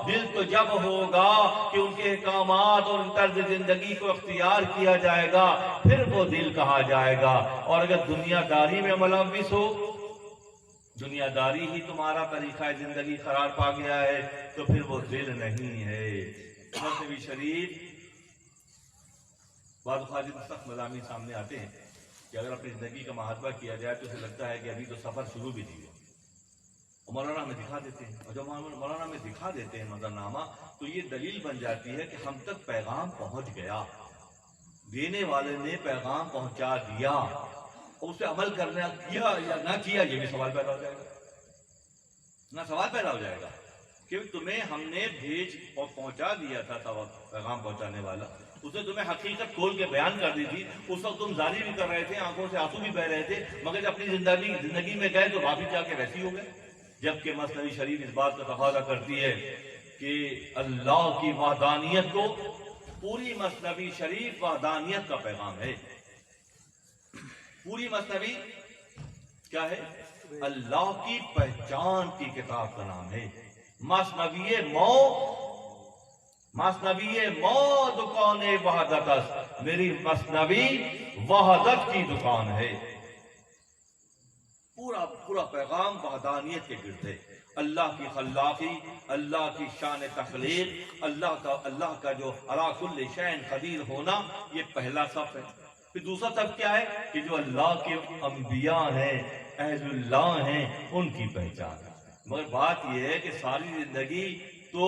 دل تو جب ہوگا کہ ان کے احکامات اور طرز زندگی کو اختیار کیا جائے گا، پھر وہ دل کہا جائے گا۔ اور اگر دنیا داری میں ملوث ہو، دنیا داری ہی تمہارا طریقہ زندگی قرار پا گیا ہے، تو پھر وہ دل نہیں ہے۔ نبی شریف بعض اوقات سخت مضامین سامنے آتے ہیں کہ اگر اپنی زندگی کا محاسبہ کیا جائے تو اسے لگتا ہے کہ ابھی تو سفر شروع بھی نہیں ہوا، مولانا ہمیں دکھا دیتے ہیں، اور جب مولانا ہمیں دکھا دیتے ہیں منظرنامہ، تو یہ دلیل بن جاتی ہے کہ ہم تک پیغام پہنچ گیا، دینے والے نے پیغام پہنچا دیا، اور اس پہ عمل کرنا کیا یا نہ کیا یہ بھی سوال پیدا ہو جائے گا، سوال پیدا ہو جائے گا کہ تمہیں ہم نے بھیج اور پہنچا دیا تھا، پیغام پہنچانے والا، اس نے تمہیں حقیقت کھول کے بیان کر دی تھی، اس وقت تم زاری بھی کر رہے تھے، آنکھوں سے آنسو بھی بہ رہے تھے، مگر جب اپنی زندگی میں گئے تو واپس جا کے ویسی ہو گئے۔ جبکہ مثنوی شریف اس بات کا تقاضا کرتی ہے کہ اللہ کی وحدانیت کو، پوری مثنوی شریف وحدانیت کا پیغام ہے۔ پوری مثنوی کیا ہے؟ اللہ کی پہچان کی کتاب کا نام ہے۔ مثنوی مو دکان وحدت است، میری مثنوی وحدت کی دکان ہے۔ پورا پیغام وحدانیت کے گرد ہے، اللہ کی خلاقی، اللہ کی شان تخلیق، اللہ کا جو علی کل شیء قدیر ہونا، یہ پہلا صف ہے۔ پھر دوسرا صف کیا ہے کہ جو اللہ کے انبیاء ہیں، اہل اللہ ہیں، ان کی پہچان ہے۔ مگر بات یہ ہے کہ ساری زندگی تو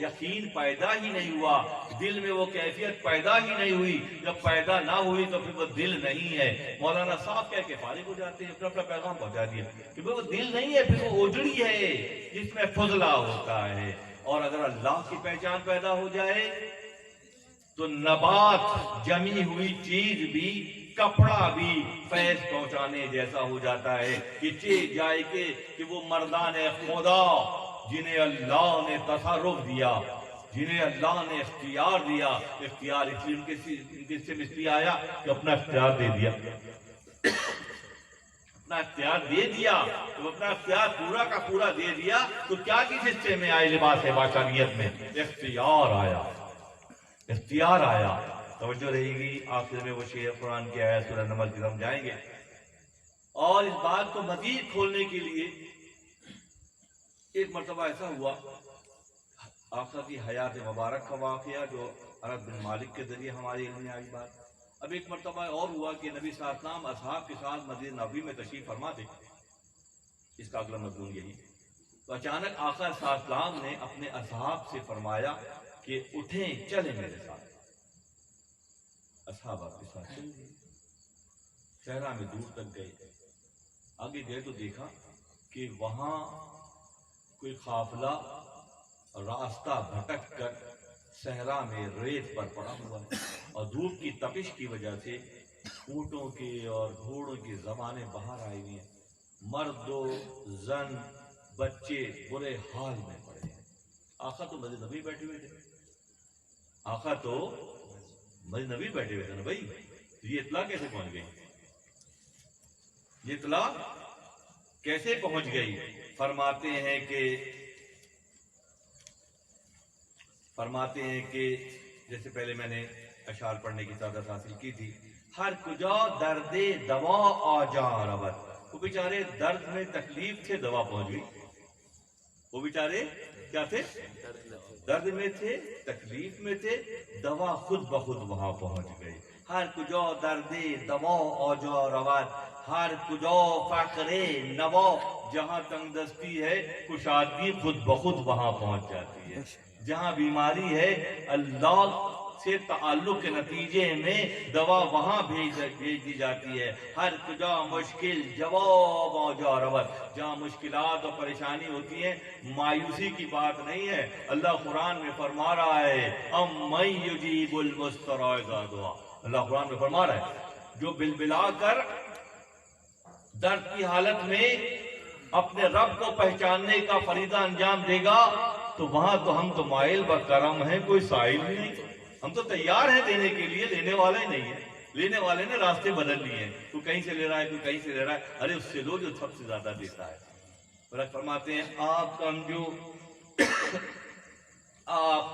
یقین پیدا ہی نہیں ہوا، دل میں وہ کیفیت پیدا ہی نہیں ہوئی، جب پیدا نہ ہوئی تو پھر وہ دل نہیں ہے۔ مولانا صاحب کہہ کے فارغ ہو جاتے ہیں، اپنا پیغام پہنچا دیا کہ وہ دل نہیں ہے، پھر وہ اوجڑی ہے جس میں فضلہ ہوتا ہے۔ اور اگر اللہ کی پہچان پیدا ہو جائے تو نبات جمی ہوئی چیز بھی، کپڑا بھی فیض پہنچانے جیسا ہو جاتا ہے، کہ چیز جائے کہ وہ مردان خدا جنہیں اللہ نے تصرف دیا، جنہیں اللہ نے اختیار دیا، اختیار اس لیے ان کے سے اس لیے آیا کہ اپنا اختیار دے دیا، اپنا اختیار دے دیا، تو اپنا اختیار پورا کا پورا دے دیا تو کیا کس حصے میں آئے لباس باشریت میں؟ اختیار آیا، اختیار آیا۔ توجہ رہے گی، آخر میں وہ شعر قرآن کی آیت سورہ نمل کی ہم جائیں گے، اور اس بات کو مزید کھولنے کے لیے ایک مرتبہ ایسا ہوا، آقا کی حیات مبارک کا واقعہ جو عرب بن مالک کے ذریعے ہمارے علم میں آئی بات۔ اب ایک مرتبہ اور ہوا کہ نبی صلی اللہ علیہ وسلم اصحاب کے ساتھ مسجد نبوی میں تشریف فرما تھے، اس کا اگلا مضمون یہی۔ تو اچانک آقا صلی اللہ علیہ وسلم نے اپنے اصحاب سے فرمایا کہ اٹھیں چلیں میرے ساتھ. اصحاب آپ کے ساتھ چل گئے، صحرا میں دور تک گئے. آگے گئے تو دیکھا کہ وہاں کوئی قافلہ راستہ بھٹک کر صحرا میں ریت پر پڑا ہوا ہے، اور دھوپ کی تپش کی وجہ سے اونٹوں کے اور گھوڑوں کی زبانیں باہر آئی ہوئی ہیں. مرد و زن بچے برے حال میں پڑے ہیں. آقا تو مسجد نبی بیٹھے ہوئے تھے، آقا تو مسجد نبی بیٹھے ہوئے تھے نا بھائی. یہ اطلاع کیسے پہنچ گئی؟ یہ اطلاع کیسے پہنچ گئی؟ فرماتے ہیں کہ جیسے پہلے میں نے اشعار پڑھنے کی سعادت حاصل کی تھی. ہر کجا درد دوا آجا ربت. وہ بیچارے درد میں تکلیف تھے، دوا پہنچ گئی. وہ بیچارے کیا تھے؟ درد میں تھے، تکلیف میں تھے، دوا خود بخود وہاں پہنچ گئی. ہر کجا درد دوا آجا ربت، ہر کجا فقر نوا. جہاں تنگ دستی ہے کشادگی خود بخود وہاں پہنچ جاتی ہے. جہاں بیماری ہے اللہ سے تعلق کے نتیجے میں دوا وہاں بھیج دی جاتی ہے. ہر کجا مشکل جواب آجا ربت. جہاں مشکلات اور پریشانی ہوتی ہیں مایوسی کی بات نہیں ہے. اللہ قرآن میں فرما رہا ہے امن یجیب المضطر اذا دعا. اللہ قرآن میں فرما رہا ہے جو بلبلا کر درد کی حالت میں اپنے رب کو پہچاننے کا فریضہ انجام دے گا تو وہاں تو ہم تو مائل بکرم ہیں، کوئی سائل بھی نہیں. ہم تو تیار ہیں دینے کے لیے، لینے والے ہی نہیں ہیں. لینے والے نے راستے بدل لیے ہیں، تو کہیں سے لے رہا ہے تو کہیں سے لے رہا ہے. ارے اس سے لو جو سب سے زیادہ دیتا ہے. فرماتے ہیں آپ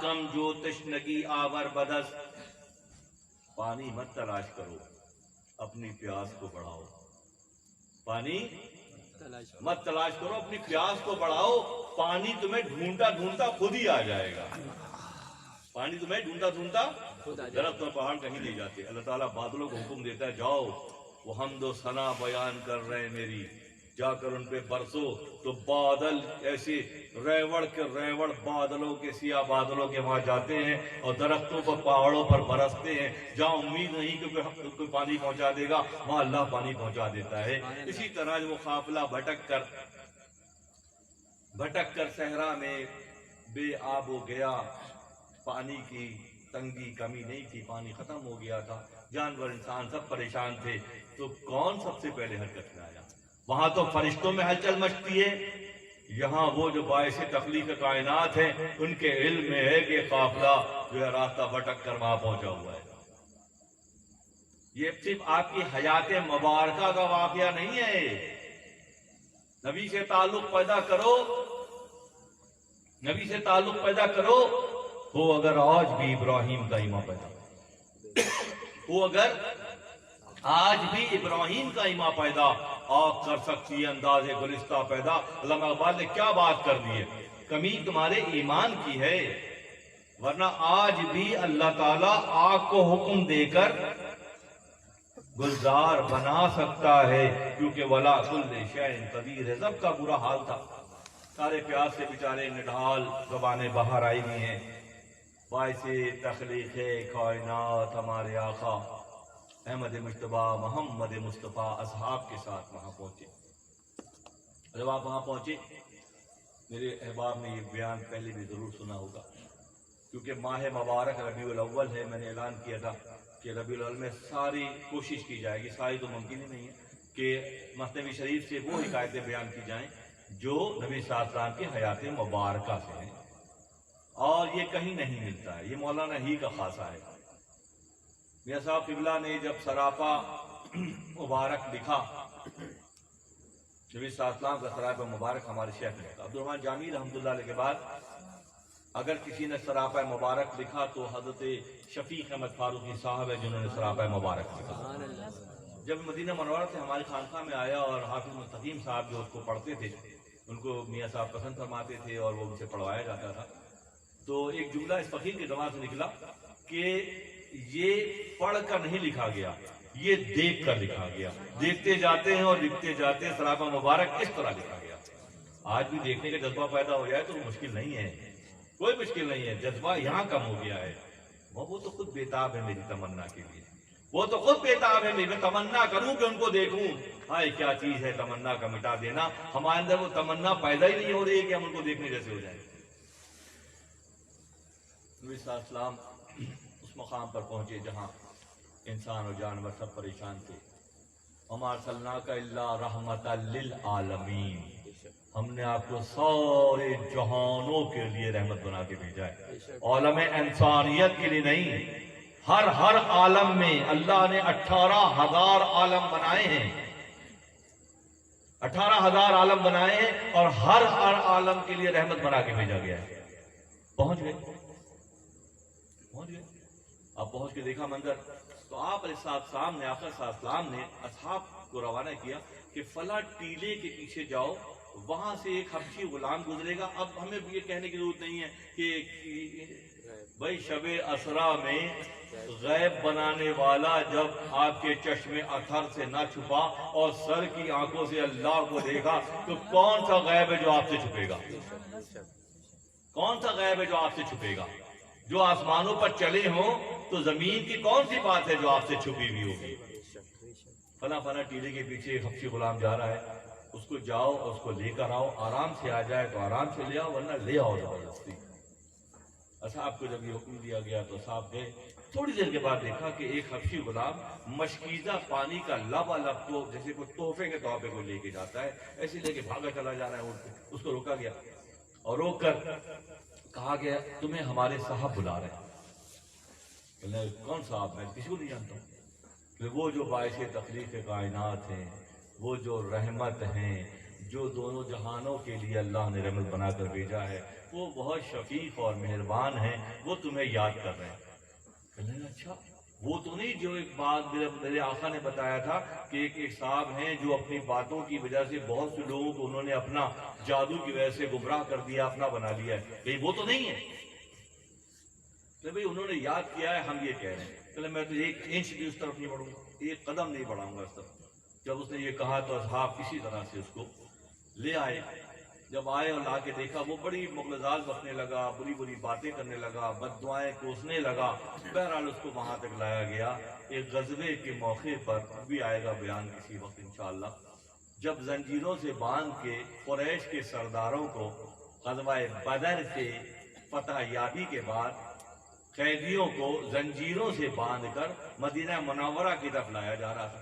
کم جو تشنگی آور بدس. پانی مت تلاش کرو، اپنی پیاس کو بڑھاؤ. پانی مت تلاش کرو، اپنی پیاس کو بڑھاؤ. پانی تمہیں ڈھونڈتا ڈھونڈتا خود ہی آ جائے گا. پانی تمہیں ڈھونڈتا ڈھونڈتا، درخت اور پہاڑ کہیں نہیں جاتے. اللہ تعالیٰ بادلوں کو حکم دیتا ہے جاؤ وہ حمد و ثنا بیان کر رہے ہیں میری، جا کر ان پہ برسو. تو بادل ایسے ریوڑ کے ریوڑ بادلوں کے، سیاہ بادلوں کے وہاں جاتے ہیں اور درختوں پر پہاڑوں پر برستے ہیں. جہاں امید نہیں کہ کوئی پانی پہنچا دے گا وہاں اللہ پانی پہنچا دیتا ہے. اسی طرح جو قافلہ بھٹک کر صحرا میں بے آب ہو گیا، پانی کی تنگی کمی نہیں تھی، پانی ختم ہو گیا تھا، جانور انسان سب پریشان تھے. تو کون سب سے پہلے حرکت میں آیا؟ وہاں تو فرشتوں میں ہلچل مچتی ہے، یہاں وہ جو باعث تخلیق کائنات ہیں ان کے علم میں ہے کہ قافلہ جو ہے راستہ بھٹک کر وہاں پہنچا ہوا ہے. یہ صرف آپ کی حیات مبارکہ کا واقعہ نہیں ہے. نبی سے تعلق پیدا کرو، نبی سے تعلق پیدا کرو. وہ اگر آج بھی ابراہیم کا ایمان پیدا، وہ اگر آج بھی ابراہیم کا ایمان پیدا آگ کر سکتی ہے انداز گلستہ پیدا. علامہ اقبال نے کیا بات کر دی ہے، کمی تمہارے ایمان کی ہے. ورنہ آج بھی اللہ تعالیٰ آگ کو حکم دے کر گلزار بنا سکتا ہے، کیونکہ ولا کل شیء قدیر ہے. سب کا برا حال تھا، سارے پیاس سے بیچارے نڈھال، زبانیں باہر آئی ہوئی ہیں. باعث تخلیق کائنات ہمارے آقا احمد مجتبیٰ محمد مصطفیٰ اصحاب کے ساتھ وہاں پہنچے. جب آپ وہاں پہنچے، میرے احباب نے یہ بیان پہلے بھی ضرور سنا ہوگا، کیونکہ ماہ مبارک ربیع الاول ہے. میں نے اعلان کیا تھا کہ ربیع الاول میں ساری کوشش کی جائے گی، ساری تو ممکن ہی نہیں ہے کہ مثنوی شریف سے وہ حکایتیں بیان کی جائیں جو نبی صلی اللہ علیہ وسلم کی حیات مبارکہ سے ہیں، اور یہ کہیں نہیں ملتا ہے. یہ مولانا ہی کا خاصہ ہے. میاں صاحب قبلہ نے جب سراپا مبارک لکھا، نبی صلی اللہ علیہ وسلم کا سراپا مبارک ہمارے شیخ نے عبدالرحمن جامی رحمۃ اللہ علیہ کے بعد اگر کسی نے سراپا مبارک لکھا تو حضرت شفیق احمد فاروقی صاحب ہے جنہوں نے سراپا مبارک لکھا. جب مدینہ منورہ سے ہماری خانقاہ میں آیا اور حافظ مستقیم صاحب جو اس کو پڑھتے تھے ان کو میاں صاحب پسند فرماتے تھے اور وہ ان سے پڑھوایا جاتا تھا، تو ایک جملہ اس فقیر کی زبان سے نکلا کہ یہ پڑھ کر نہیں لکھا گیا، یہ دیکھ کر لکھا گیا. دیکھتے جاتے ہیں اور لکھتے جاتے ہیں. سراپا مبارک اس طرح لکھا گیا. آج بھی دیکھنے کا جذبہ پیدا ہو جائے تو مشکل نہیں ہے، کوئی مشکل نہیں ہے، جذبہ یہاں کم ہو گیا ہے۔ وہ تو خود بیتاب ہے میری تمنا کے لیے، وہ تو خود بیتاب ہے، میں تمنا کروں کہ ان کو دیکھوں۔ ہائے کیا چیز ہے تمنا کا مٹا دینا، ہمارے اندر وہ تمنا پیدا ہی نہیں ہو رہی ہے کہ ہم ان کو دیکھنے جیسے ہو جائیں۔ نبی صلی اللہ علیہ وسلم اس مقام پر پہنچے جہاں انسان اور جانور سب پریشان تھے۔ وما ارسلناک الا رحمۃ للعالمین، ہم نے آپ کو سارے جہانوں کے لیے رحمت بنا کے بھیجا ہے، عالم انسانیت کے لیے نہیں۔ ہر عالم میں اللہ نے 18,000 عالم بنائے ہیں، 18,000 عالم بنائے ہیں، اور ہر عالم کے لیے رحمت بنا کے بھیجا گیا ہے۔ پہنچ گئے اب پہنچ کے دیکھا منظر، تو آپ علیہ السلام نے آقا صلی اللہ علیہ وسلم نے اصحاب کو روانہ کیا کہ فلاں ٹیلے کے پیچھے جاؤ، وہاں سے ایک حبشی غلام گزرے گا۔ اب ہمیں یہ کہنے کی ضرورت نہیں ہے کہ بھائی شب اسرا میں غیب بنانے والا جب آپ کے چشم اثر سے نہ چھپا اور سر کی آنکھوں سے اللہ کو دیکھا، تو کون سا غیب ہے جو آپ سے چھپے گا؟ کون سا غیب ہے جو آپ سے چھپے گا؟ جو آسمانوں پر چلے ہوں تو زمین کی کون سی بات ہے جو آپ سے چھپی ہوئی ہوگی؟ فلاں ٹیلے کے پیچھے ایک حبشی غلام جا رہا ہے، اس کو جاؤ اور اس کو لے کر آؤ، آرام سے آ جائے تو آرام سے لے آؤ، ورنہ لے آؤ زبردستی۔ اصحاب کو جب یہ حکم دیا گیا تو صاحب گئے۔ تھوڑی دیر کے بعد دیکھا کہ ایک حبشی غلام مشکیزہ پانی کا لبالب کو جیسے کوئی تحفے کے طور پہ کوئی لے کے جاتا ہے، ایسے لے کے بھاگا چلا جا رہا ہے اونٹ پہ۔ اس کو روکا گیا اور روک کر کہا گیا تمہیں ہمارے صاحب بلا رہے ہیں۔ کون صاحب؟ میں کسی کو نہیں جانتا ہوں۔ وہ جو باعث تخلیق کائنات ہیں، وہ جو رحمت ہیں، جو دونوں جہانوں کے لیے اللہ نے رحمت بنا کر بھیجا ہے، وہ بہت شفیق اور مہربان ہیں، وہ تمہیں یاد کر رہے ہیں۔ کہنے لگا اچھا وہ تو نہیں جو ایک بات میرے آقا نے بتایا تھا کہ ایک صاحب ہیں جو اپنی باتوں کی وجہ سے بہت سے لوگوں کو انہوں نے اپنا جادو کی وجہ سے گمراہ کر دیا، اپنا بنا لیا ہے، کہیں وہ تو نہیں ہے؟ کہ بھئی انہوں نے یاد کیا ہے، ہم یہ کہہ رہے ہیں۔ کہ میں تو ایک انچ بھی اس طرف نہیں بڑھوں گا، ایک قدم نہیں بڑھاؤں گا اس طرف۔ جب اس نے یہ کہا تو اصحاب کسی طرح سے اس کو لے آئے۔ جب آئے اور لا کے دیکھا، وہ بڑی مغلظات بکنے لگا، بری بری باتیں کرنے لگا، بد دعائیں کوسنے لگا۔ بہرحال اس کو وہاں تک لایا گیا۔ ایک غزوے کے موقع پر بھی آئے گا بیان کسی وقت انشاءاللہ، جب زنجیروں سے باندھ کے قریش کے سرداروں کو غزوہ بدر کے فتح یابی کے بعد قیدیوں کو زنجیروں سے باندھ کر مدینہ منورہ کی طرف لایا جا رہا تھا،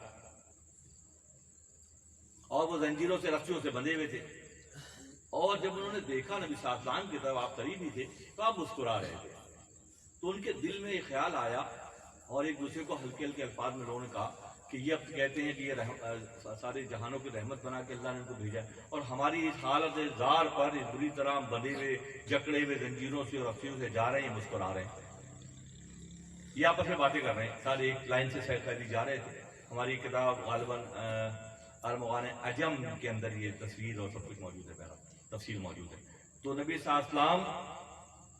اور وہ زنجیروں سے رسیوں سے بندھے ہوئے تھے۔ اور جب انہوں نے دیکھا نبی صلی اللہ علیہ وسلم کی طرف، آپ قریب ہی تھے، تو آپ مسکرا رہے تھے۔ تو ان کے دل میں ایک خیال آیا اور ایک دوسرے کو ہلکے ہلکے الفاظ میں لوگوں نے کہا کہ یہ اب کہتے ہیں کہ یہ سارے جہانوں کی رحمت بنا کے اللہ نے ان کو بھیجا ہے، اور ہماری اس حالت زار پر اس بری طرح بندھے ہوئے جکڑے ہوئے زنجیروں سے اور رسیوں سے جا رہے ہیں، مسکرا رہے ہیں۔ یہ آپس میں باتیں کر رہے ہیں، سارے ایک لائن سے قیدی جا رہے تھے۔ ہماری کتاب غالباً ارمغان عجم کے اندر یہ تصویر اور سب کچھ موجود ہے، بہرحال تفصیل موجود ہے۔ تو نبی صلی اللہ علیہ وسلم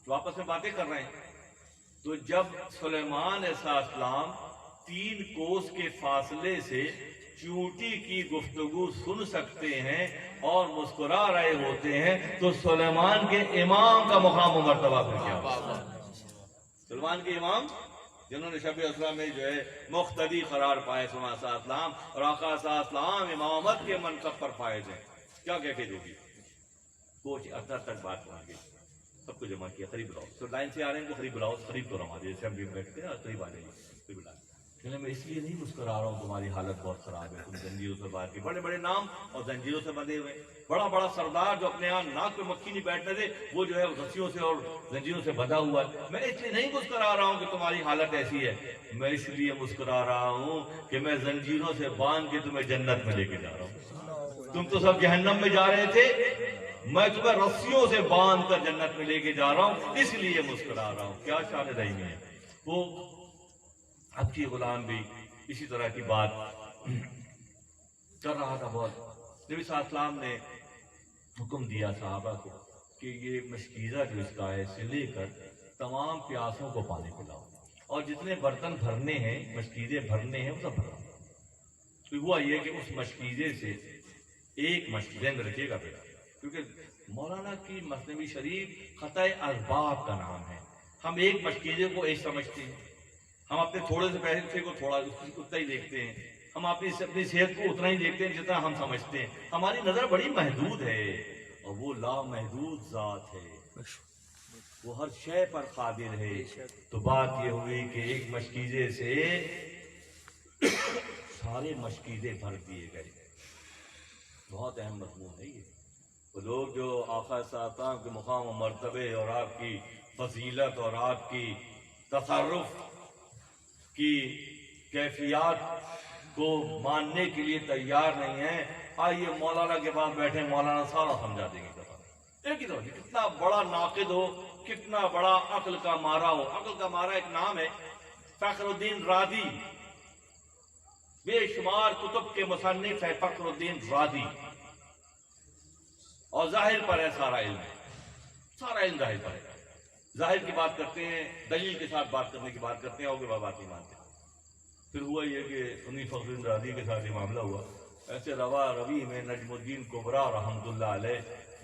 جو آپس میں باتیں کر رہے ہیں، تو جب سلیمان علیہ السلام 3 کوس کے فاصلے سے چونٹی کی گفتگو سن سکتے ہیں اور مسکرا رہے ہوتے ہیں، تو سلیمان کے امام کا مقام و مرتبہ پھر کیا؟ سلیمان کے امام جنہوں نے شب اسرا میں جو ہے مقتدی قرار پائے سلیمان صلی اللہ علیہ وسلم، اور آقا صلی اللہ علیہ وسلم امامت کے منصب پر فائز ہیں، کیا کہتے جو گی؟ کوچ اثر تک بات پہنچ گئی، سب کو جمع کیا، قریب بلاؤ، تو لائن سے آ رہے ہیں تو قریب بلاؤ، قریب تو رہا جیسے ہم بھی بیٹھتے ہیں، قریب آ جائیے، قریب بلا۔ میں اس لیے نہیں مسکرا رہا ہوں، تمہاری حالت بہت خراب ہے، تم زنجیروں سے باہر کے بڑے بڑے نام اور زنجیروں سے بندھے ہوئے، بڑا بڑا سردار جو اپنے یہاں ناک پہ مکھی نہیں بیٹھنے دے، وہ جو ہے رسیوں سے اور زنجیروں سے بندھا ہوا ہے۔ میں اس لیے نہیں مسکرا رہا ہوں کہ تمہاری حالت ایسی ہے، میں اس لیے مسکرا رہا ہوں کہ میں زنجیروں سے باندھ کے تمہیں جنت میں لے کے جا رہا ہوں۔ تم تو سب جہنم میں جا رہے تھے، میں تمہیں رسیوں سے باندھ کر جنت میں لے کے جا رہا ہوں، اس لیے مسکرا رہا ہوں۔ کیا شان رحیمی ہے۔ وہ حبشی غلام بھی اسی طرح کی بات کر رہا تھا بہت۔ نبی صلی اللہ علیہ وسلم نے حکم دیا صحابہ کو کہ یہ مشکیزہ جو اس کا ہے، اسے لے کر تمام پیاسوں کو پانی پلاؤ، اور جتنے برتن بھرنے ہیں، مشکیزے بھرنے ہیں، وہ سب بھرو۔ تو ہوا یہ کہ اس مشکیزے سے ایک مشکیزے میں رکھیے گا، پھر کیونکہ مولانا کی مثنوی شریف خطۂ اسباب کا نام ہے. ہم ایک مشکیزے کو ایک سمجھتے ہیں, ہم اپنے تھوڑے سے پیسے کو تھوڑا اتنا ہی دیکھتے ہیں, ہم اپنی صحت کو اتنا ہی دیکھتے ہیں جتنا ہم سمجھتے ہیں. ہماری نظر بڑی محدود ہے اور وہ لامحدود ذات ہے, وہ ہر شے پر قادر ہے. تو بات یہ ہوئی کہ ایک مشکیزے سے سارے مشکیزے بھر دیے گئے. بہت اہم مضمون ہے یہ. وہ لوگ جو آقا صاحب کے مقام و مرتبے اور آپ کی فضیلت اور آپ کی تصرف کی کیفیات کو ماننے کے لیے تیار نہیں ہیں, آئیے مولانا کے پاس بیٹھے, مولانا سارا سمجھا دیں گے. ایک ہی طرح کتنا بڑا ناقد ہو, کتنا بڑا عقل کا مارا ہو. عقل کا مارا ایک نام ہے, فخر الدین رازی, بے شمار کتب کے مصنف ہے فخر الدین رازی, اور ظاہر پر ہے سارا علم, سارا علم ظاہر پر ہے. ظاہر کی بات کرتے ہیں, دلیل کے ساتھ بات کرنے کی بات کرتے ہیں, اور کے بعد بات نہیں مانتے. پھر ہوا یہ کہ انہیں فخر الدین رازی کے ساتھ یہ معاملہ ہوا. ایسے روا روی میں نجم الدین کبریٰ رحمۃ اللہ علیہ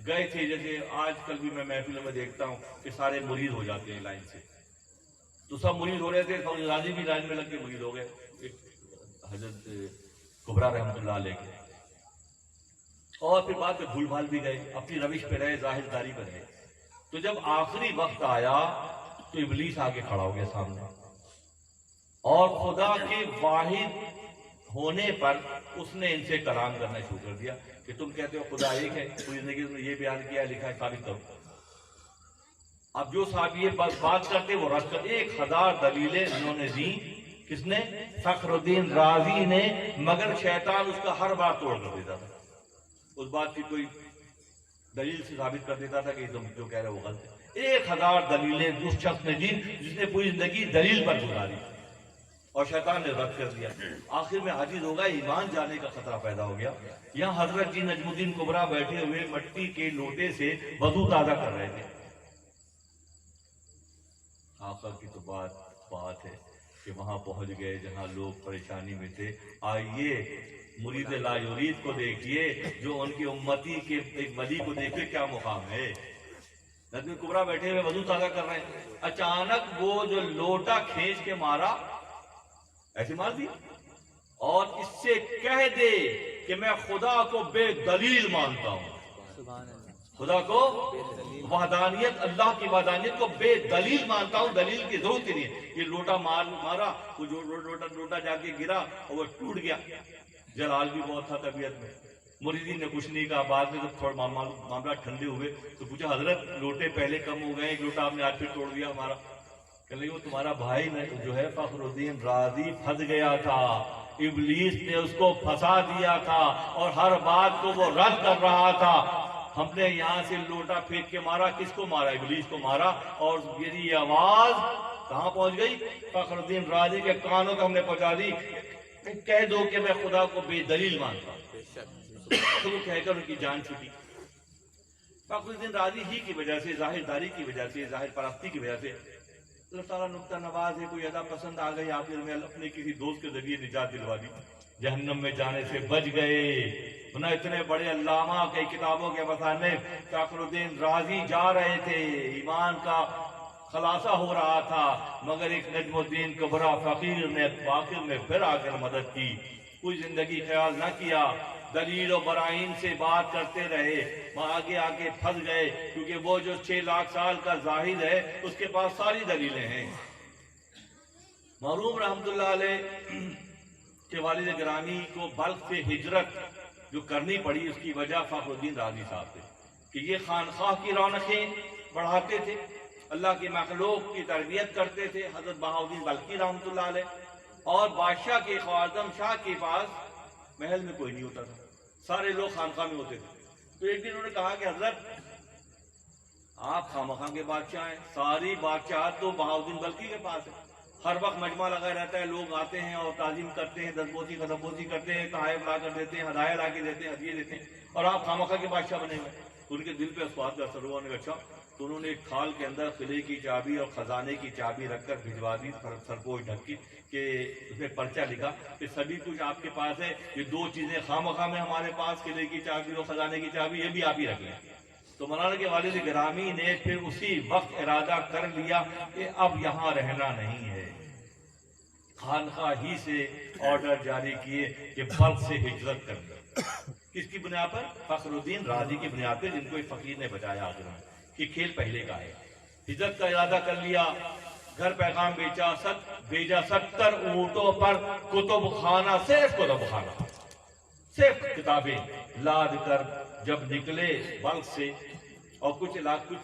گئے تھے. جیسے آج کل بھی میں محفلوں میں دیکھتا ہوں کہ سارے مرید ہو جاتے ہیں لائن سے, تو سب مرید ہو رہے تھے, فخر رازی بھی لائن میں لگ کے مرید ہو گئے حضرت کبریٰ رحمۃ اللہ علیہ کے. اور پھر بعد میں بھول بھال بھی گئے, اپنی روش پہ رہے, ظاہر داری پہ رہے. تو جب آخری وقت آیا تو ابلیس آگے کھڑا ہو گیا سامنے, اور خدا کے واحد ہونے پر اس نے ان سے کلام کرنا شروع کر دیا کہ تم کہتے ہو خدا ایک ہے, پوری زندگی تم نے یہ بیان کیا, لکھا ہے, ثابت کرو. اب جو صاحب یہ بات کرتے وہ رد کر, 1000 دلیلیں انہوں نے دی. کس نے؟ فخر الدین رازی نے. مگر شیطان اس کا ہر بار توڑ کر دیتا تھا, اس بات کی کوئی دلیل سے ثابت کر دیتا تھا کہ تم جو کہہ رہے وہ غلط ہے. 1000 دلیلیں اس شخص نے دی جس نے پوری زندگی دلیل پر گزاری, اور شیطان نے رد کر دیا. آخر میں عاجز ہوگا, ایمان جانے کا خطرہ پیدا ہو گیا. یہاں حضرت جی نجم الدین کبریٰ بیٹھے ہوئے مٹی کے لوٹے سے وضو تازہ کر رہے تھے. آقا کی تو بات ہے کہ وہاں پہنچ گئے جہاں لوگ پریشانی میں تھے. آئیے مرید لا یرید کو دیکھیے, جو ان کی امتی کے ایک ولی کو دیکھیے کیا مقام ہے. نجم کبریٰ بیٹھے ہوئے وضو تازہ کر رہے ہیں, اچانک وہ جو لوٹا کھینچ کے مارا, ایسے مار دیا, اور اس سے کہہ دے کہ میں خدا کو بے دلیل مانتا ہوں. خدا کو وحدانیت, اللہ کی وحدانیت کو بے دلیل مانتا ہوں, دلیل کی ضرورت ہی نہیں. یہ لوٹا مارا, وہ جو لوٹا جا کے گرا اور وہ ٹوٹ گیا. جلال بھی بہت تھا طبیعت میں. مریدین نے کچھ نہیں کہا. بعد میں جب تھوڑا معاملہ ٹھنڈے ہوئے تو پوچھا حضرت لوٹے پہلے کم ہو گئے, ایک لوٹا آپ نے آج پھر توڑ دیا ہمارا. کہ وہ تمہارا بھائی جو ہے فخر الدین رازی پھنس گیا تھا, ابلیس نے اس کو پھنسا دیا تھا, اور ہر بات کو وہ رد کر رہا تھا. ہم نے یہاں سے لوٹا پھینک کے مارا, کس کو مارا؟ ابلیس کو مارا. اور میری آواز کہاں پہنچ گئی؟ فخر الدین رازی کے کانوں تک ہم نے پہنچا دی. کہہ دو کہ میں خدا کو بے دلیل مانتا ہوں. تو وہ کہہ کر ان کی جان چھوٹی. فخر الدین رازی ہی کی وجہ سے, ظاہر داری کی وجہ سے, ظاہر پرستی کی وجہ سے اللہ تعالیٰ نکتہ نواز ہے, کوئی ادا پسند آ گئی, آخر میں اپنے کسی دوست کے ذریعے نجات دلوا دی, جہنم میں جانے سے بچ گئے. نہ اتنے بڑے علامہ کے کتابوں کے مصنف فخر الدین رازی جا رہے تھے, ایمان کا خلاصہ ہو رہا تھا, مگر ایک نجم الدین کبریٰ فقیر نے آخر میں پھر آ کر مدد کی. کوئی زندگی خیال نہ کیا, دلیل و براہین سے بات کرتے رہے, آگے آگے پھنس گئے. کیونکہ وہ جو 6 لاکھ سال کا زاہد ہے اس کے پاس ساری دلیلیں ہیں. مرحوم رحمت اللہ علیہ کے والد گرامی کو بلخ سے ہجرت جو کرنی پڑی, اس کی وجہ فخر الدین رازی صاحب تھے کہ یہ خانخواہ کی رونقیں بڑھاتے تھے, اللہ کی مخلوق کی تربیت کرتے تھے. حضرت بہاؤالدین بلخی رحمت اللہ علیہ, اور بادشاہ کے خوارزم شاہ کے پاس محل میں کوئی نہیں ہوتا تھا, سارے لوگ خانقاہ میں ہوتے تھے. تو ایک دن انہوں نے کہا کہ حضرت آپ خامخواہ کے بادشاہ ہیں, ساری بادشاہت تو بہاؤالدین بلخی کے پاس ہے. ہر وقت مجمع لگا رہتا ہے, لوگ آتے ہیں اور تعظیم کرتے ہیں, دستبوسی قدمبوسی کرتے ہیں, تحائف لا کر دیتے ہیں, ہدایہ لا کے دیتے ہیں, ہدیے دیتے ہیں, اور آپ خامخواہ کے بادشاہ بنے ہوئے. ان کے دل پہ اسوات کا اثر ہوا. نے اچھا, تو انہوں نے ایک تھال کے اندر قلعے کی چابی اور خزانے کی چابی رکھ کر بھجوا دی, سرپوش ڈھک کی, کہ اس میں پرچہ لکھا کہ سبھی کچھ آپ کے پاس ہے, یہ 2 چیزیں خامخواہ میں ہمارے پاس, قلعے کی چابی اور خزانے کی چابی, یہ بھی آپ ہی رکھ لیں. تو مولانا کے والد گرامی نے پھر اسی وقت ارادہ کر لیا کہ اب یہاں رہنا نہیں ہے. خانقاہ ہی سے آرڈر جاری کیے کہ بلخ سے ہجرت کر لیں. کس کی بنیاد پر؟ فخر الدین رازی کی بنیاد پر، جن کو ایک فقیر نے بتایا آخر میں کہ کھیل پہلے کا ہے. ہجرت کا ارادہ کر لیا، گھر پیغام بھیجا 70 اونٹوں پر کتب خانہ، صرف کتب خانہ، صرف کتابیں لاد کر جب نکلے بلخ سے، اور کچھ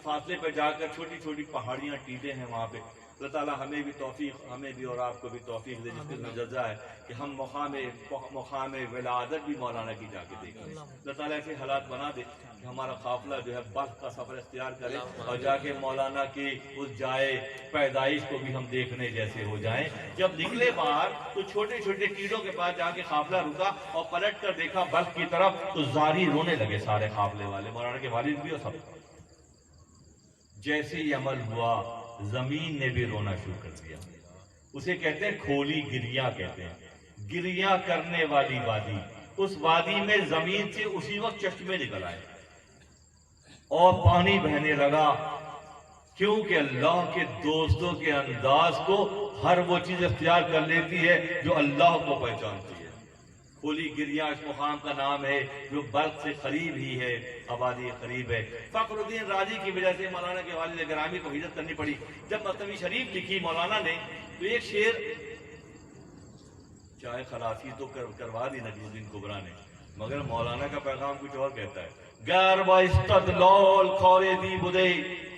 فاصلے پہ جا کر چھوٹی چھوٹی پہاڑیاں ٹیلے ہیں وہاں پہ. اللہ تعالیٰ ہمیں بھی توفیق، ہمیں بھی اور آپ کو بھی توفیق دے، جس کے مجزہ ہے کہ ہم مقام ولادت بھی مولانا کی جا کے دیکھیں. اللہ تعالیٰ ایسے حالات بنا دے کہ ہمارا قافلہ جو ہے بلخ کا سفر اختیار کرے اور جا کے مولانا کی اس جائے پیدائش کو بھی ہم دیکھنے جیسے ہو جائیں. جب نکلے باہر تو چھوٹے چھوٹے ٹیلوں کے پاس جا کے قافلہ رکا اور پلٹ کر دیکھا بلخ کی طرف تو زاری رونے لگے سارے قافلے والے، مولانا کے والد بھی اور سب. جیسے ہی عمل ہوا زمین نے بھی رونا شروع کر دیا. اسے کہتے ہیں کھولی گریاں، کہتے ہیں گریاں کرنے والی وادی. اس وادی میں زمین سے اسی وقت چشمے نکل آئے اور پانی بہنے لگا، کیونکہ اللہ کے دوستوں کے انداز کو ہر وہ چیز اختیار کر لیتی ہے جو اللہ کو پہچانتی ہے. کھولی گریاں اس مقام کا نام ہے جو بلخ سے قریب ہی ہے، آبادی قریب ہے. فخر الدین رازی کی وجہ سے مولانا کے والد گرامی کو ہجرت کرنی پڑی. جب مثنوی شریف لکھی مولانا نے تو ایک شعر، چاہے خلاصی تو کروا دی نجم الدین کبریٰ نے، مگر مولانا کا پیغام کچھ اور کہتا ہے. غیر با استدلال خورے دی بدے،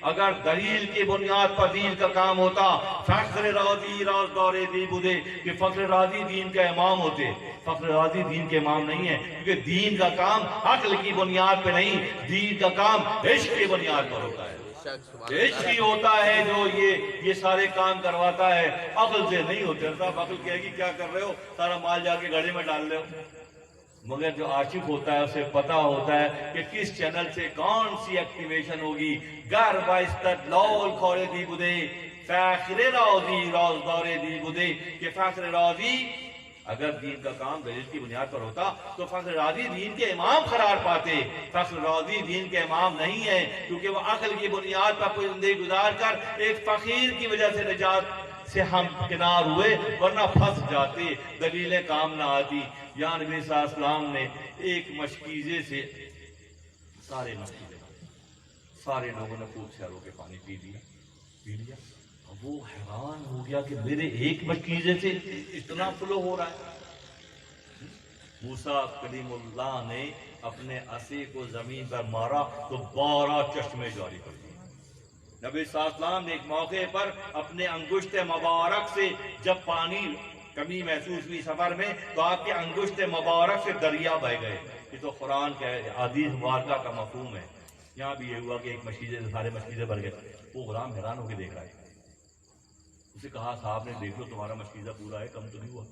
اگر دلیل کی بنیاد پر دین کا کام ہوتا، فخر رازی رازدار دی بدے، کہ فخر رازی دین کا امام ہوتے. فخر رازی دین کے امام نہیں ہے، کیونکہ دین کا کام عقل کی بنیاد پہ نہیں، دین کا کام عشق کی بنیاد پر ہوتا ہے. عشق ہی ہوتا ہے جو یہ سارے کام کرواتا ہے، عقل سے نہیں ہوتے. صاحب عقل کہے گی کیا کر رہے ہو، سارا مال جا کے گھڑے میں ڈال رہے ہو. مگر جو عاشق ہوتا ہے اسے پتا ہوتا ہے کہ کس چینل سے کون سی ایکٹیویشن ہوگی. گر با استدلال خورے دی بدے، فخر رازی رازدار دی بدے، کہ فخر رازی اگر دین کا کام دلیل کی بنیاد پر ہوتا تو فخر رازی دین کے امام قرار پاتے. فخر رازی دین کے امام نہیں ہے، کیونکہ وہ عقل کی بنیاد پر زندگی گزار کر ایک فقیر کی وجہ سے نجات سے ہم کنار ہوئے، ورنہ پھنس جاتے، دلیلیں کام نہ آتی. یا نبی صلی اللہ علیہ وسلم نے ایک مشکیزے سے سارے لوگوں نے خوب شہروں کے پانی پی لیا. وہ حیران ہو گیا کہ میرے ایک مشکیزے سے اتنا فلو ہو رہا ہے. موسیٰ کلیم اللہ نے اپنے عصا کو زمین پر مارا تو 12 چشمے جاری کر دیے. نبی صلی اللہ علیہ وسلم نے ایک موقع پر اپنے انگشت مبارک سے جب پانی کمی محسوس ہوئی سفر میں تو آپ کے انگشت مبارک سے دریا بہ گئے. یہ تو قرآن کا حدیث مبارکہ کا مفہوم ہے. یہاں بھی یہ ہوا کہ ایک مشکیزے سے سارے مشکیزے بھر گئے. وہ غلام حیران ہو کے دیکھ رہا ہے. اسے کہا صاحب نے دیکھ لو تمہارا مشکیزہ پورا ہے، کم تو نہیں ہوا.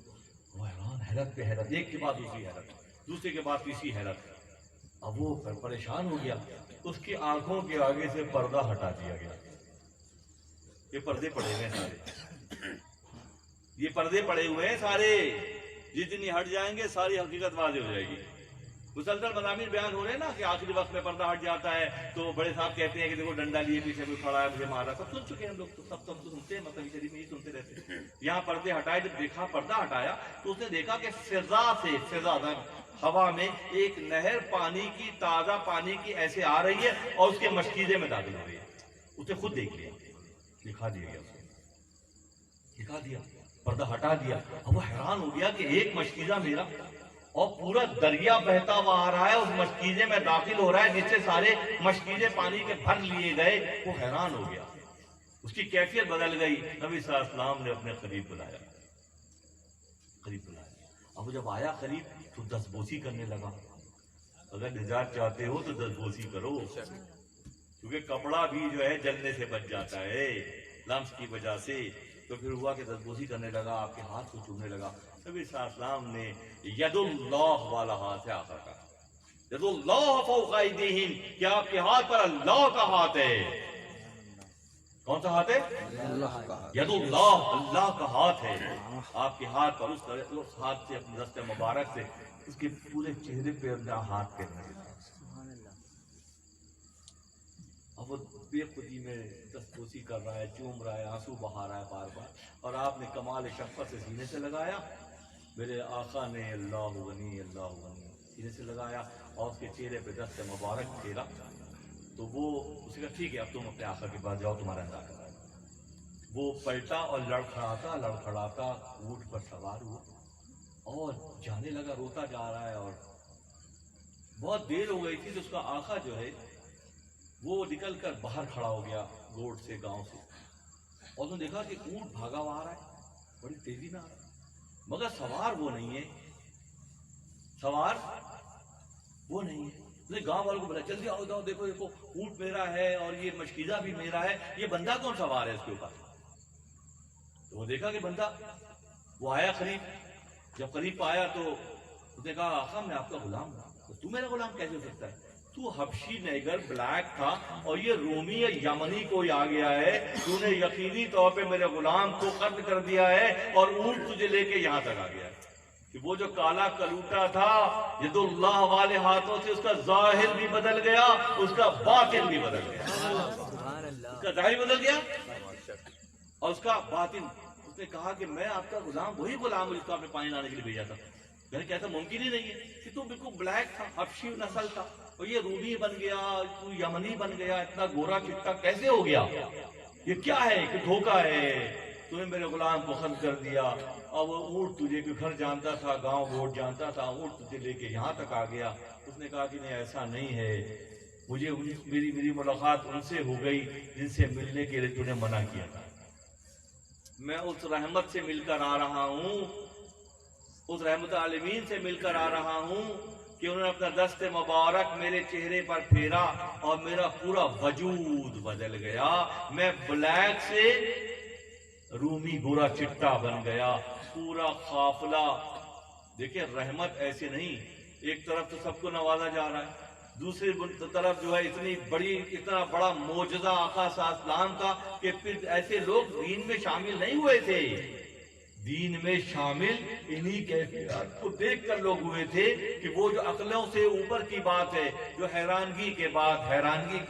وہ حیران، حیرت پہ حیرت، ایک کے بعد دوسری حیرت، دوسرے کے بعد تیسری حیرت. اب وہ پریشان ہو گیا. اس کی آنکھوں کے آگے سے پردہ ہٹا دیا گیا. یہ پردے پڑے ہوئے ہیں سارے، یہ پردے پڑے ہوئے ہیں سارے. جتنی ہٹ جائیں گے ساری حقیقت واضح ہو جائے گی. مسلسل مضامین بیان ہو رہے ہیں نا کہ آخری وقت میں پردہ ہٹ جاتا ہے تو بڑے صاحب کہتے ہیں کہ دیکھو ڈنڈا لیے پیچھے کوئی کھڑا ہے مجھے مارا. سب سن چکے ہیں ہم لوگ تو، سب تو سنتے ہیں، مطلب شریف میں ہی سنتے رہتے ہیں. یہاں پردے ہٹائے، جب دیکھا پردہ ہٹایا تو اس نے دیکھا کہ فضا ہوا میں ایک نہر پانی کی، تازہ پانی کی ایسے آ رہی ہے اور اس کے مشکیزے میں داخل ہو رہی ہے. اسے خود دیکھ لیا، دکھا دیا گیا، دکھا دیا، پردہ ہٹا دیا. اب وہ حیران ہو گیا کہ ایک مشکیزہ میرا اور پورا دریا بہتا ہوا آ رہا ہے، اس مشکیزے میں داخل ہو رہا ہے جس سے سارے مشکیزے پانی کے بھر لیے گئے. وہ حیران ہو گیا، اس کی کیفیت بدل گئی. نبی صلی اللہ علیہ وسلم نے اپنے قریب بلایا. اب جب آیا قریب تو دستبوسی کرنے لگا. اگر نجات چاہتے ہو تو دستبوسی کرو، کیونکہ کپڑا بھی جو ہے جلنے سے بچ جاتا ہے لمس کی وجہ سے. تو پھر ہوا کہ دستبوسی کرنے لگا، آپ کے ہاتھ کو چومنے لگا. نبی صلی اللہ علیہ وسلم نے ید اللہ والا ہاتھ ہے آخر کا، ید اللہ فوق ایدیہم، کہ آپ کے ہاتھ پر اللہ کا ہاتھ ہے. کون سا ہاتھ ہے؟ ید اللہ، اللہ کا ہاتھ ہے آپ کے ہاتھ پر. اس ہاتھ سے، اپنے دست مبارک سے اس کے پورے چہرے پہ اپنا ہاتھ پھیرنے لگا. اب وہ بے خودی میں دستبوسی کر رہا ہے، چوم رہا ہے، آنسو بہا رہا ہے بار بار، اور آپ نے کمال شفقت سے سینے سے لگایا. میرے آقا نے اللہ غنی اللہ غنی سینے سے لگایا اور اس کے چہرے پہ دست مبارک پھیرا. تو وہ اسے کہا ٹھیک ہے اب تم اپنے آقا کے پاس جاؤ، تمہارا انتظار کر رہا ہے. وہ پلٹا اور لڑکھڑاتا اونٹ پر سوار ہوا اور جانے لگا، روتا جا رہا ہے. اور بہت دیر ہو گئی تھی تو اس کا آقا جو ہے وہ نکل کر باہر کھڑا ہو گیا گوٹ سے، گاؤں سے، اور انہوں نے دیکھا کہ اونٹ بھاگا ہوا آ رہا ہے، بڑی تیزی میں آ رہا ہے، مگر سوار وہ نہیں ہے، سوار وہ نہیں ہے. اس نے گاؤں والوں کو بولا جلدی آؤ جاؤ، دیکھو دیکھو اونٹ میرا ہے اور یہ مشکیزہ بھی میرا ہے، یہ بندہ کون سوار ہے اس کے اوپر؟ تو وہ دیکھا کہ بندہ، وہ آیا قریب. جب قریب آیا تو اس نے کہا آقا میں آپ کا غلام ہوں. تو میرا غلام کیسے ہو سکتا ہے؟ تو حبشی نیگر بلیک تھا اور یہ رومی یا یمنی کوئی آ گیا ہے، تو نے یقینی طور پہ میرے غلام کو قتل کر دیا ہے اور اونٹ تجھے لے کے یہاں تک آ گیا ہے. کہ وہ جو کالا کلوٹا تھا ید اللہ والے ہاتھوں سے اس کا ظاہر بھی بدل گیا، اس کا باطن بھی بدل گیا. اس کا ظاہر بدل گیا اور اس کا باطن. اس نے کہا کہ میں آپ کا غلام وہی غلام ہوں جس کو آپ نے پانی لانے کے لیے بھیجا تھا. میں نے کہتا ممکن ہی نہیں ہے کہ تو بالکل بلیک تھا، حبشی نسل تھا، اور یہ رومی بن گیا، تو یمنی بن گیا، اتنا گورا چٹا کیسے ہو گیا؟ یہ کیا ہے کہ دھوکہ ہے؟ تو نے میرے غلام کو ختم کر دیا اور وہ اونٹ تجھے کے گھر جانتا تھا، گاؤں گوٹ جانتا تھا، اونٹ تجھے لے کے یہاں تک آ گیا. اس نے کہا کہ نہیں ایسا نہیں ہے، مجھے میری ملاقات ان سے ہو گئی جن سے ملنے کے لیے تو نے منع کیا تھا. میں اس رحمت سے مل کر آ رہا ہوں، اس رحمت عالمین سے مل کر آ رہا ہوں کہ انہوں نے اپنا دست مبارک میرے چہرے پر پھیرا اور میرا پورا وجود بدل گیا. میں بلیک سے رومی گورا چٹا بن گیا. پورا قافلہ دیکھیں، رحمت ایسے نہیں، ایک طرف تو سب کو نوازا جا رہا ہے، دوسری طرف جو ہے اتنا بڑا معجزہ آقا صلی اللہ علیہ وسلم کا کہ پھر ایسے لوگ دین میں شامل نہیں ہوئے تھے. دین میں شامل انہی کیفیات کو دیکھ کر لوگ ہوئے تھے کہ وہ جو عقلوں سے اوپر کی بات ہے، جو حیرانگی کی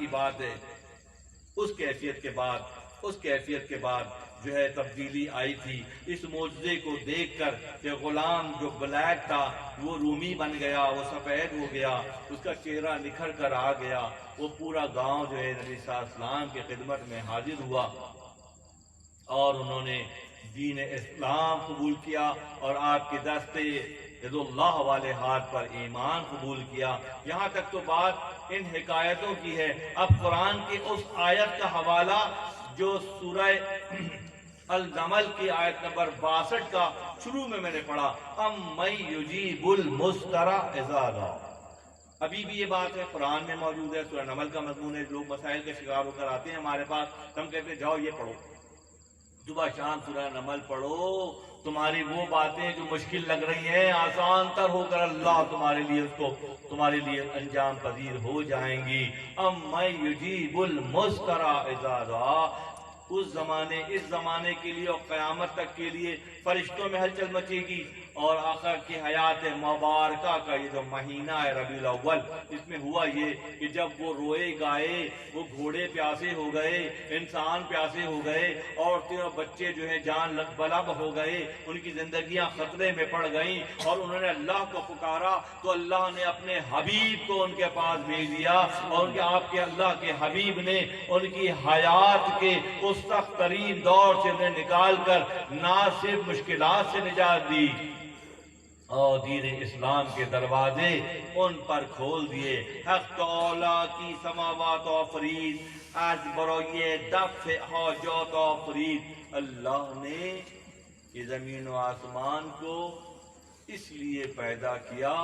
بات ہے، اس کیفیت کے بعد جو ہے تبدیلی آئی تھی. اس معجزے کو دیکھ کر کہ غلام جو بلیک تھا وہ رومی بن گیا، وہ سفید ہو گیا، اس کا چہرہ نکھر کر آ گیا. وہ پورا گاؤں جو ہے نبی صلی اللہ علیہ وسلم کی خدمت میں حاضر ہوا اور انہوں نے دین اسلام قبول کیا اور آپ کے دستے ید اللہ والے ہاتھ پر ایمان قبول کیا. یہاں تک تو بات ان حکایتوں کی ہے. اب قرآن کی اس آیت کا حوالہ جو سورہ الزمل کی آیت نمبر 62 کا شروع میں نے پڑھا، امن یجیب المضطر اذا دعا. ابھی بھی یہ بات ہے، قرآن میں موجود ہے، سورہ نمل کا مضمون ہے. لوگ مسائل کا شکار ہو کر آتے ہیں ہمارے پاس، ہم کہتے ہیں جاؤ یہ پڑھو، صبح شام سورہ نمل پڑھو، تمہاری وہ باتیں جو مشکل لگ رہی ہیں آسان تر ہو کر اللہ تمہارے لیے انجام پذیر ہو جائیں گی. امن یجیب المضطر اذا دعا. اس زمانے کے لیے اور قیامت تک کے لیے فرشتوں میں ہلچل مچے گی. اور آخر کی حیات مبارکہ کا یہ جو مہینہ ہے ربیع الاول، اس میں ہوا یہ کہ جب وہ روئے گائے، وہ گھوڑے پیاسے ہو گئے، انسان پیاسے ہو گئے، عورتیں اور بچے جو ہیں جان بلب ہو گئے، ان کی زندگیاں خطرے میں پڑ گئیں اور انہوں نے اللہ کو پکارا تو اللہ نے اپنے حبیب کو ان کے پاس بھیج دیا اور آپ کے اللہ کے حبیب نے ان کی حیات کے اس سخت ترین دور سے انہیں نکال کر نہ صرف مشکلات سے نجات دی اور دین اسلام کے دروازے ان پر کھول دیے. حق تعالی کی سماوات آفرید، از برای دفع حاجات آفرید. اللہ نے یہ زمین و آسمان کو اس لیے پیدا کیا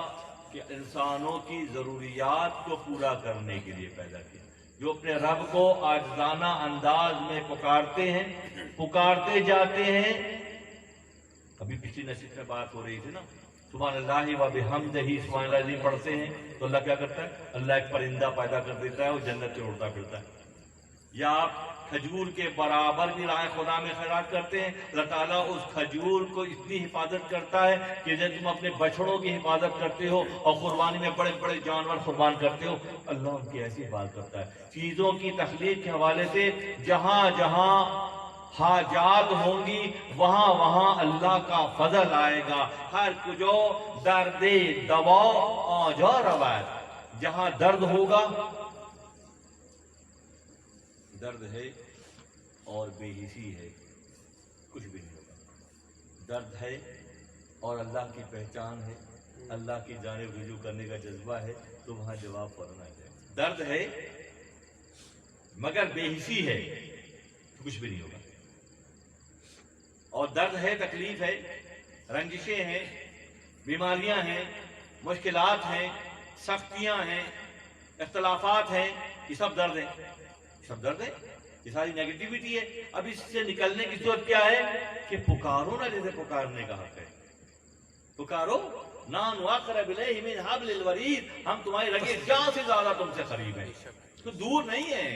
کہ انسانوں کی ضروریات کو پورا کرنے کے لیے پیدا کیا. جو اپنے رب کو عاجزانہ انداز میں پکارتے جاتے ہیں. ابھی پچھلی نشست میں بات ہو رہی تھی نا، سبحان اللہ و بحمدہ، سبحان اللہ عظیم پڑھتے ہیں تو اللہ کیا کرتا ہے؟ اللہ ایک پرندہ پیدا کر دیتا ہے، وہ جنت میں اڑتا پھرتا ہے. یا آپ کھجور کے برابر بھی راہ خدا میں خیرات کرتے ہیں، اللہ تعالیٰ اس کھجور کو اتنی حفاظت کرتا ہے کہ جب تم اپنے بچڑوں کی حفاظت کرتے ہو اور قربانی میں بڑے بڑے جانور قربان کرتے ہو، اللہ ان کی ایسی حفاظت کرتا ہے۔ چیزوں کی تخلیق کے حوالے سے جہاں جہاں حاجات ہوں گی وہاں وہاں اللہ کا فضل آئے گا۔ ہر کجو درد دوا آجا روایت، جہاں درد ہوگا، درد ہے اور بے حسی ہے، کچھ بھی نہیں ہوگا۔ درد ہے اور اللہ کی پہچان ہے، اللہ کی جانب رجوع کرنے کا جذبہ ہے، تو وہاں جواب فوراً آ جائے۔ درد ہے مگر بے حسی ہے تو کچھ بھی نہیں ہوگا۔ اور درد ہے، تکلیف ہے، رنجشیں ہیں، بیماریاں ہیں، مشکلات ہیں، سختیاں ہیں، اختلافات ہیں، یہ سب درد ہیں، سب درد ہے، یہ ساری نیگیٹیوٹی ہے۔ اب اس سے نکلنے کی صورت کیا ہے کہ پکارو نا، جیسے پکارنے کا حق ہے، پکارو نان واقرب الیہ من حبل الورید، ہم تمہاری رگے جان سے زیادہ تم سے قریب ہیں، تو دور نہیں ہے۔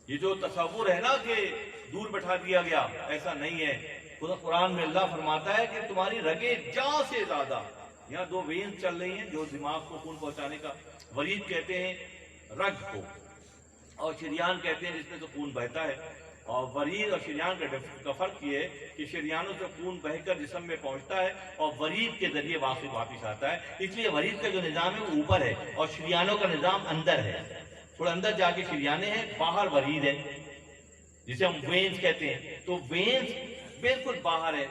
یہ جو تصور ہے نا کہ دور بٹھا دیا گیا، ایسا نہیں ہے۔ خدا قرآن میں اللہ فرماتا ہے کہ تمہاری رگے جان سے زیادہ، یہاں دو وینز چل رہی ہیں جو دماغ کو خون پہنچانے کا، ورید کہتے ہیں رگ کو، اور شریان کہتے ہیں جس میں سے خون بہتا ہے۔ اور ورید اور شریان کا فرق یہ ہے کہ شریانوں سے خون بہ کر جسم میں پہنچتا ہے اور ورید کے ذریعے واپس آتا ہے، اس لیے ورید کا جو نظام ہے وہ اوپر ہے اور شریانوں کا نظام اندر ہے۔ تھوڑا اندر جا کے شریانے ہیں، باہر ورید ہے جسے ہم وینز کہتے ہیں۔ تو وینز بالکل باہر ہے،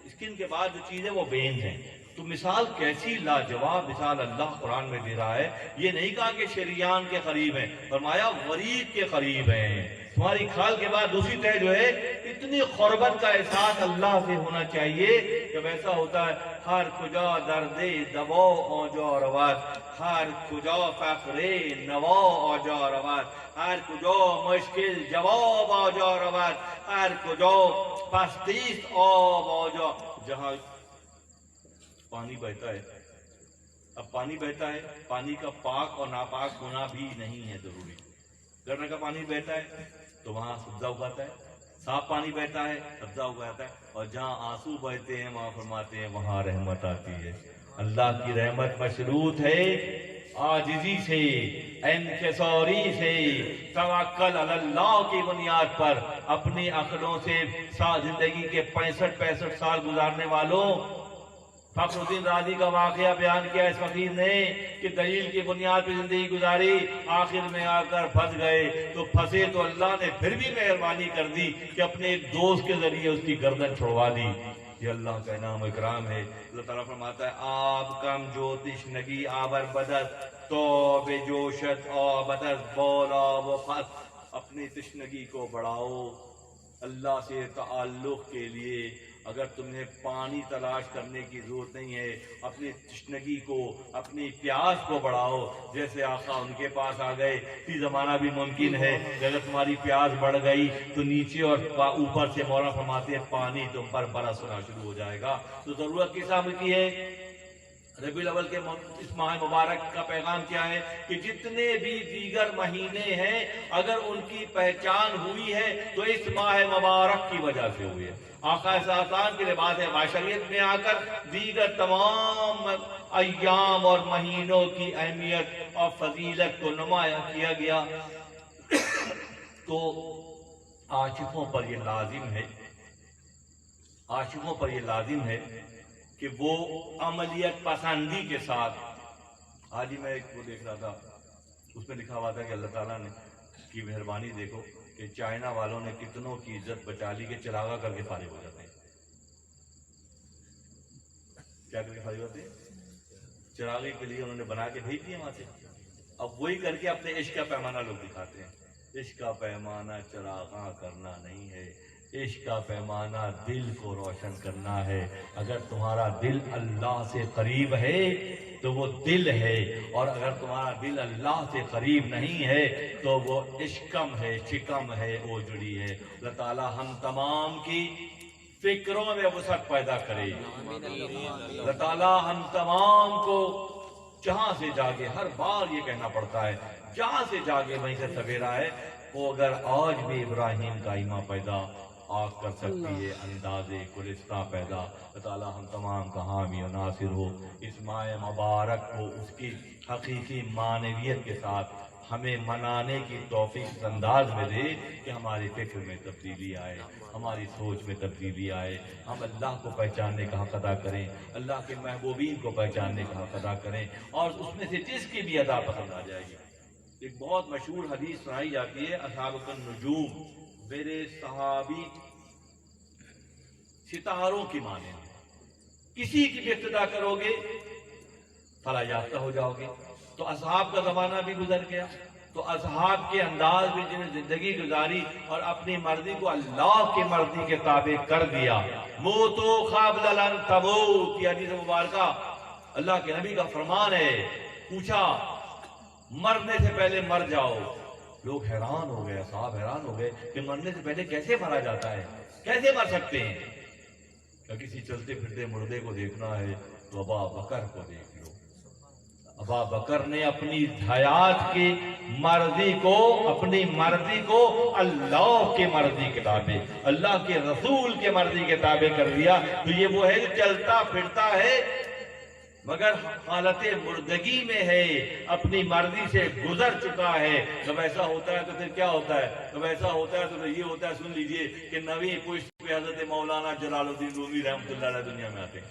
اسکن کے بعد جو چیز ہے وہ وینز ہیں۔ تو مثال کیسی لاجواب مثال اللہ قرآن میں دے رہا ہے۔ یہ نہیں کہا کہ شریان کے قریب ہیں، فرمایا ورید کے قریب ہیں۔ تمہاری کھال کے بعد دوسری تہ جو ہے، اتنی قربت کا احساس اللہ سے ہونا چاہیے۔ جب ایسا ہوتا ہے، ہر کجا درد دوا آجا رواد، ہر کجا فقر نوا آجا رواد، ہر کجا مشکل جواب آجا رواد، ہر کجا پستیست آب آجا۔ جہاں پانی بہتا ہے، اب پانی بہتا ہے، پانی کا پاک اور ناپاک ہونا بھی نہیں ہے ضروری۔ گٹر کا پانی بہتا ہے تو وہاں سبزہ اگاتا ہے، صاف پانی بہتا ہے سبزہ اگاتا ہے، اور جہاں آنسو بہتے ہیں وہاں فرماتے ہیں وہاں رحمت آتی ہے۔ اللہ کی رحمت مشروط ہے عاجزی سے، انکساری سے، توکل علی اللہ کی بنیاد پر۔ اپنی عقلوں سے زندگی کے 65 سال گزارنے والوں، فخر الدین رازی کا واقعہ بیان کیا اس فقیر نے کہ دلیل کی بنیاد پہ زندگی گزاری، آخر میں آ کر پھنس گئے۔ تو پھنسے تو اللہ نے پھر بھی مہربانی کر دی کہ اپنے ایک دوست کے ذریعے اس کی گردن چھڑوا دی۔ یہ اللہ کا انعام و اکرام ہے۔ اللہ تعالیٰ فرماتا ہے آب کم جو تشنگی آبر بدت تو بے جوشت آبدت بولا و خط، اپنی تشنگی کو بڑھاؤ اللہ سے تعلق کے لیے۔ اگر تمہیں پانی تلاش کرنے کی ضرورت نہیں ہے، اپنی تشنگی کو، اپنی پیاس کو بڑھاؤ، جیسے آقا ان کے پاس آ گئے۔ یہ زمانہ بھی ممکن ہے کہ اگر تمہاری پیاس بڑھ گئی تو نیچے اور اوپر سے مولا فرماتے ہیں پانی تم پر برسنا شروع ہو جائے گا۔ تو ضرورت کس عمل کی ہے؟ ربیع الاول کے اس ماہ مبارک کا پیغام کیا ہے کہ جتنے بھی دیگر مہینے ہیں اگر ان کی پہچان ہوئی ہے تو اس ماہ مبارک کی وجہ سے ہوئی ہے۔ آقا احسان کے لباس معاشریت میں آ کر دیگر تمام ایام اور مہینوں کی اہمیت اور فضیلت کو نمایاں کیا گیا۔ تو عاشقوں پر یہ لازم ہے کہ وہ عملیت پسندی کے ساتھ، آج ہی میں ایک وہ دیکھ رہا تھا، اس میں لکھا ہوا تھا کہ اللہ تعالیٰ نے کی مہربانی دیکھو کہ چائنا والوں نے کتنوں کی عزت بچا لی کہ چراغا کر کے فارغ ہو جاتے ہیں۔ کیا کر کے فارغ ہوتے ہیں؟ چراغے کے لیے انہوں نے بنا کے بھیج دیا وہاں سے، اب وہی کر کے اپنے عشق کا پیمانہ لوگ دکھاتے ہیں۔ عشق کا پیمانہ چراغاں کرنا نہیں ہے، عشق کا پیمانہ دل کو روشن کرنا ہے۔ اگر تمہارا دل اللہ سے قریب ہے تو وہ دل ہے، اور اگر تمہارا دل اللہ سے قریب نہیں ہے تو وہ عشقم ہے، شکم ہے، اوجڑی ہے۔ اللہ تعالی ہم تمام کی فکروں میں وسعت پیدا کرے۔ اللہ تعالی ہم تمام کو جہاں سے جاگے، ہر بار یہ کہنا پڑتا ہے، جہاں سے جاگے وہیں سے سویرا ہے۔ وہ اگر آج بھی ابراہیم کا ایمہ پیدا آگ کر سکتی ہے، انداز گلستہ پیدا۔ اللہ تعالیٰ ہم تمام کا حامی و ناصر ہو، اس ماہ مبارک کو اس کی حقیقی معنویت کے ساتھ ہمیں منانے کی توفیق اس انداز میں دے کہ ہماری فکر میں تبدیلی آئے، ہماری سوچ میں تبدیلی آئے، ہم اللہ کو پہچاننے کا حق ادا کریں، اللہ کے محبوبین کو پہچاننے کا حق ادا کریں، اور اس میں سے جس کی بھی ادا پسند آ جائے گی۔ ایک بہت مشہور حدیث سنائی جاتی ہے، اصحابۃ النجوم، میرے صحابی ستاروں کی مانے، کسی کی بھی ابتدا کرو گے فلاح یافتہ ہو جاؤ گے۔ تو اصحاب کا زمانہ بھی گزر گیا، تو اصحاب کے انداز میں جنہیں زندگی گزاری اور اپنی مرضی کو اللہ کی مرضی کے تابع کر دیا۔ موتو قبل ان تموت، یہ حدیث مبارکہ اللہ کے نبی کا فرمان ہے۔ پوچھا مرنے سے پہلے مر جاؤ، لوگ حیران ہو گئے، صاحب حیران ہو گئے کہ مرنے سے پہلے کیسے مرا جاتا ہے، کیسے مر سکتے ہیں؟ کہ کسی چلتے پھرتے مردے کو دیکھنا ہے تو ابا بکر کو دیکھ لو۔ ابا بکر نے اپنی حیات کی مرضی کو، اپنی مرضی کو اللہ کی مرضی کے تابع، اللہ کے رسول کے مرضی کے تابع کر دیا۔ تو یہ وہ ہے جو چلتا پھرتا ہے مگر حالت مردگی میں ہے، اپنی مرضی سے گزر چکا ہے۔ جب ایسا ہوتا ہے تو پھر کیا ہوتا ہے؟ جب ایسا ہوتا ہے تو پھر یہ ہوتا ہے، سن لیجئے کہ نویں پشت پہ حضرت مولانا جلال الدین رومی رحمۃ اللہ علیہ دنیا میں آتے ہیں۔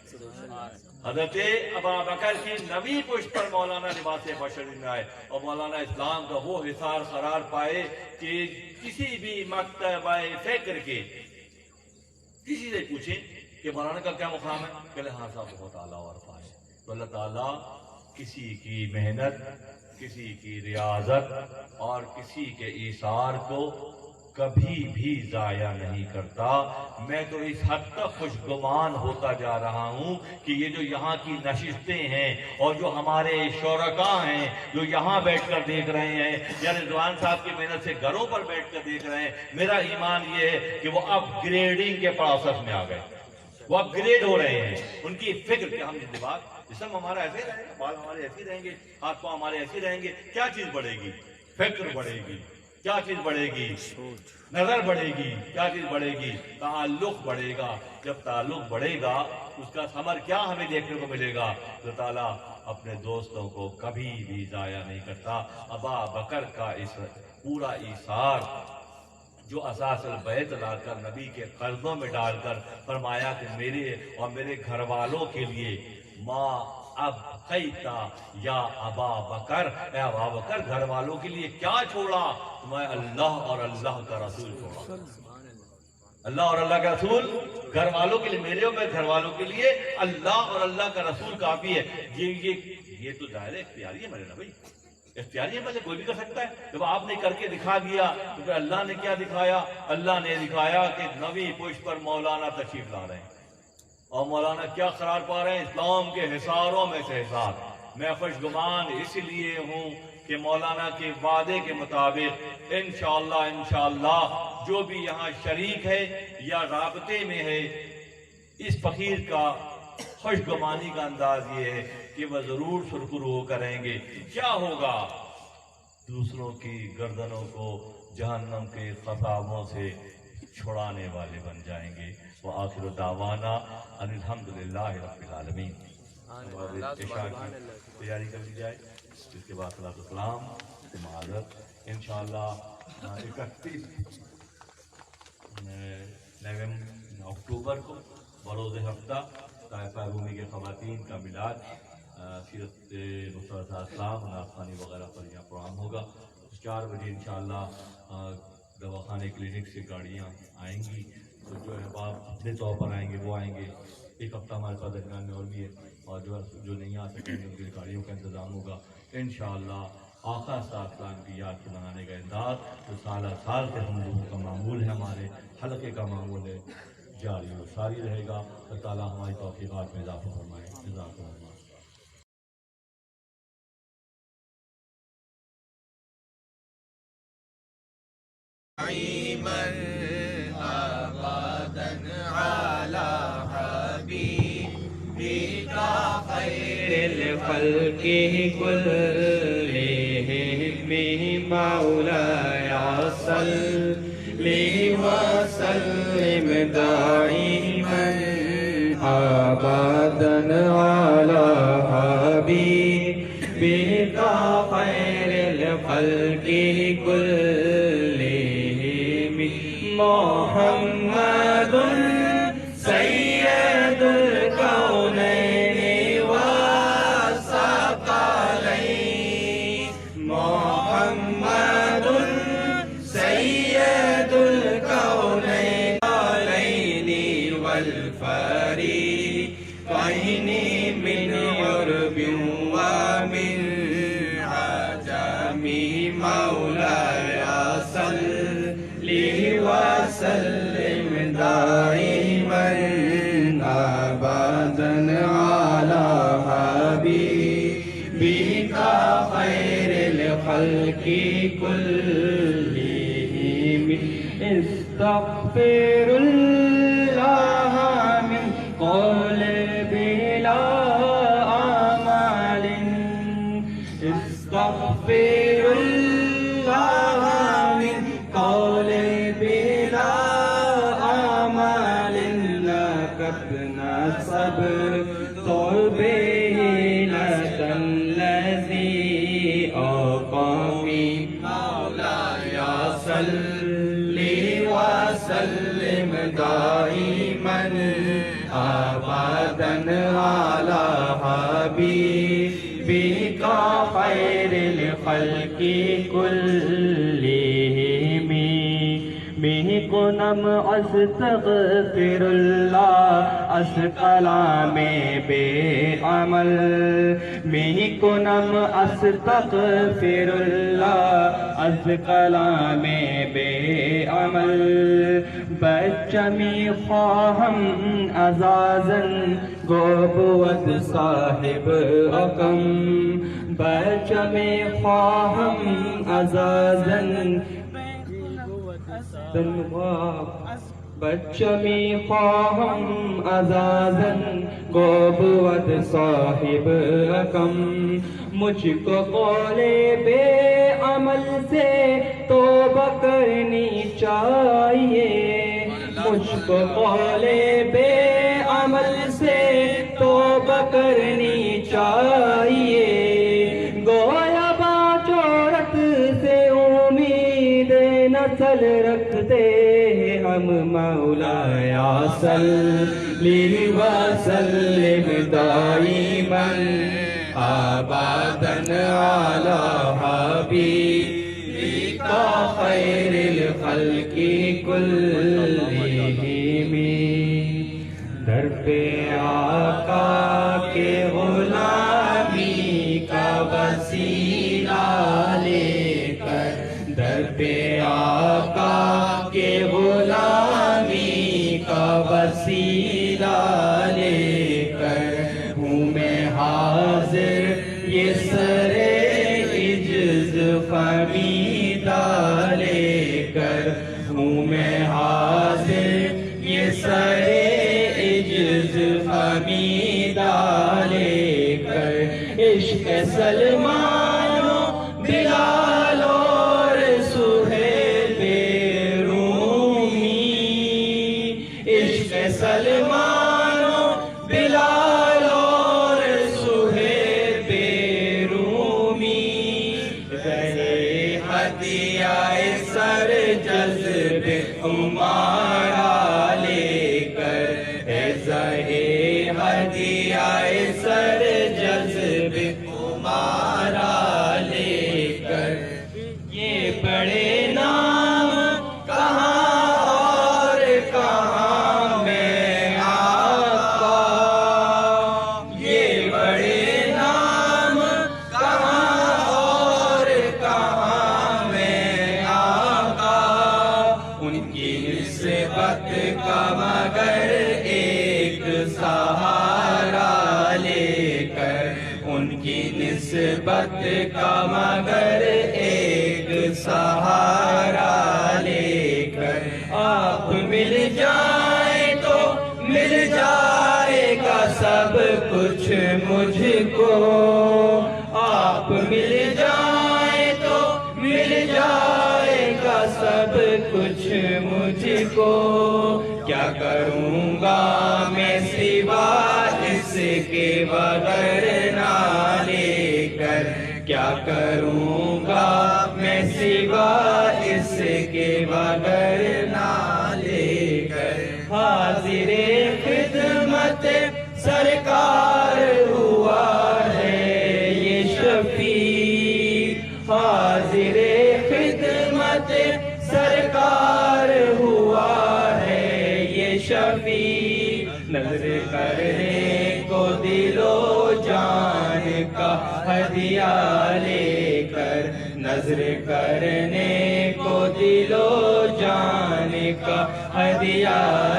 حضرت ابا بکر کی نویں پشت پر مولانا لباس بشر میں آئے اور مولانا اسلام کا وہ حصار قرار پائے کہ کسی بھی مکتب فکر کے کسی سے پوچھیں کہ مولانا کا کیا مقام ہے، کہ ہاں صاحب بہت اعلیٰ اور فائدہ۔ تو اللہ تعالیٰ کسی کی محنت، کسی کی ریاضت اور کسی کے ایثار کو کبھی بھی ضائع نہیں کرتا۔ میں تو اس حد تک خوشگمان ہوتا جا رہا ہوں کہ یہ جو یہاں کی نشستیں ہیں اور جو ہمارے شرکاء ہیں جو یہاں بیٹھ کر دیکھ رہے ہیں یا رضوان صاحب کی محنت سے گھروں پر بیٹھ کر دیکھ رہے ہیں، میرا ایمان یہ ہے کہ وہ اپ گریڈنگ کے پروسیس میں آ گئے، وہ اپ گریڈ ہو رہے ہیں۔ ان کی فکر کہ ہم زندہ باد، جسم ہمارا ایسے ہی رہے گا، بال ہمارے ایسے ہی رہیں گے، ہاتھ پاؤں ہمارے ایسے ہی رہیں گے، کیا چیز بڑھے گی؟ فکر بڑھے گی۔ کیا چیز بڑھے گی؟ نظر بڑھے گی۔ کیا چیز بڑھے گی؟ تعلق بڑھے گا۔ جب تعلق بڑھے گا اس کا ثمر کیا ہمیں دیکھنے کو ملے گا؟ اللہ تعالیٰ اپنے دوستوں کو کبھی بھی ضائع نہیں کرتا۔ ابا بکر کا اس پورا ایثار جو اساس البیت لا کر نبی کے قرضوں میں ڈال کر فرمایا کہ میرے اور میرے گھر والوں کے لیے ماں اب خیتا یا ابا بکر، اے ابا بکر گھر والوں کے لیے کیا چھوڑا؟ میں اللہ اور اللہ کا رسول چھوڑا۔ اللہ اور اللہ کا رسول گھر والوں کے لیے، میرے اور میرے گھر والوں کے لیے اللہ اور اللہ کا رسول کافی ہے۔ یہ تو ظاہر اختیاری ہے میرے نا بھائی، اختیاری ہے، کوئی بھی کر سکتا ہے۔ جب آپ نے کر کے دکھا دیا تو پھر اللہ نے کیا دکھایا؟ اللہ نے دکھایا کہ نویں پشت پر مولانا تشریف لا رہے ہیں اور مولانا کیا قرار پا رہے ہیں؟ اسلام کے حصاروں میں سے حصار۔ میں خوشگمان اس لیے ہوں کہ مولانا کے وعدے کے مطابق انشاءاللہ جو بھی یہاں شریک ہے یا رابطے میں ہے، اس فقیر کا خوشگمانی کا انداز یہ ہے کہ وہ ضرور سرخرو کریں گے۔ کیا ہوگا؟ دوسروں کی گردنوں کو جہنم کے قفاموں سے چھڑانے والے بن جائیں گے۔ وآخر دعوانا ان الحمدللہ رب العالمین۔ عشاء کی تیاری کر لی جائے، اس کے بعد صلاۃ السلام سے معذرت انشاءاللہ 31 اکتوبر کو بروز ہفتہ طائفہ رومی کے خواتین کا میلاد، سیرت مصطفیٰ اسلام ناخوانی وغیرہ پر یہاں پروگرام ہوگا۔ 4 بجے انشاءاللہ دواخانے کلینک سے گاڑیاں آئیں گی، تو جو احباب اپنے طور پر آئیں گے وہ آئیں گے۔ ایک ہفتہ ہمارے پاس درمیان میں اور بھی ہے، اور جو نہیں آ سکیں گے ان کے گاڑیوں کا انتظام ہوگا انشاءاللہ۔ آقا صلی اللہ علیہ وسلم کی یاد کو منانے کا انداز جو سالہ سال کے ہم لوگوں کا معمول ہے، ہمارے حلقے کا معمول ہے، جاری و ساری رہے گا۔ اللہ تعالیٰ ہماری توفیقات میں اضافہ فرمائے۔ جزاک اللہ۔ خير الخلق الخلق كلهم مولاي صل وسلم دائما أبدا على حبيبك خير الخلق كلهم محمد سيد الكونين والثقلين محمد سيد الكونين والفريقين من عرب ومن عجم مولاي صل وسلم دائما أبدا على حبيبك خير الخلق كلهم استغفر الله من قول بلا أعمال استغفر الله من قول بلا أعمال لقد نصب طلبه لك الذي أقامي مولاي صل وسلم دائما أبدا على حبيبك خير الخلق كلهم به کنم استغفر اللہ اس کلام بے عمل به کنم استغفر اللہ اس کلام بے عمل بچہ می خواہم عزازن گو بود صاحب حکم بچہ می خواہم عزازن بچہ می خواہم عزازن گو بود صاحب حکم مجھ کو قول بے عمل سے توبہ کرنی چاہیے مجھ کو قول بے عمل سے توبہ کرنی چاہیے گویا باچورت سے امید نسل رکھتے ہم مولاي صل وسلم دائما أبدا على حبيبك خير الخلق كلهم در پہ آقا کے غلامی کا وسیلہ لے کر در پہ آقا کے غلامی کا وسیلہ لے کر ہوں میں حاضر یہ سر عجز خمیدہ لے کر ہوں میں حاضر یہ سر عجز خمیدہ لے کر عشق سلمان و بلال اور سہیل رومی عشق سلمان و بلال اور سہیل رومی رہے ہدیہ سر جذب ہمارا لے کر رہے ہدیہ سر جذب ہمارا لے کر یہ بڑے نام کہاں اور کہاں میں آقا یہ بڑے نام کہاں اور کہاں میں آقا ان کی نسبت کا مگر ایک سہارا لے کر ان کی نسبت کا مگر ایک سہارا لے کر آپ مل جائیں تو مل جائے گا سب کچھ مجھ کو، آپ مل جائیں تو مل جائے گا سب کچھ مجھ کو، کیا کروں گا میں سوا اس کے بغیر نہ لے کر، کیا کروں گا میں سوا اس کے بغیر نہ لے کر، حاضر خدمت سرکار ہوا ہے یہ شفیع، حاضر خدمت سرکار ہوا ہے یہ شفیع، نظر کرنے کو دل و جان کا ہدیہ لے کر، نظر کرنے کو دل و جان کا ہدیہ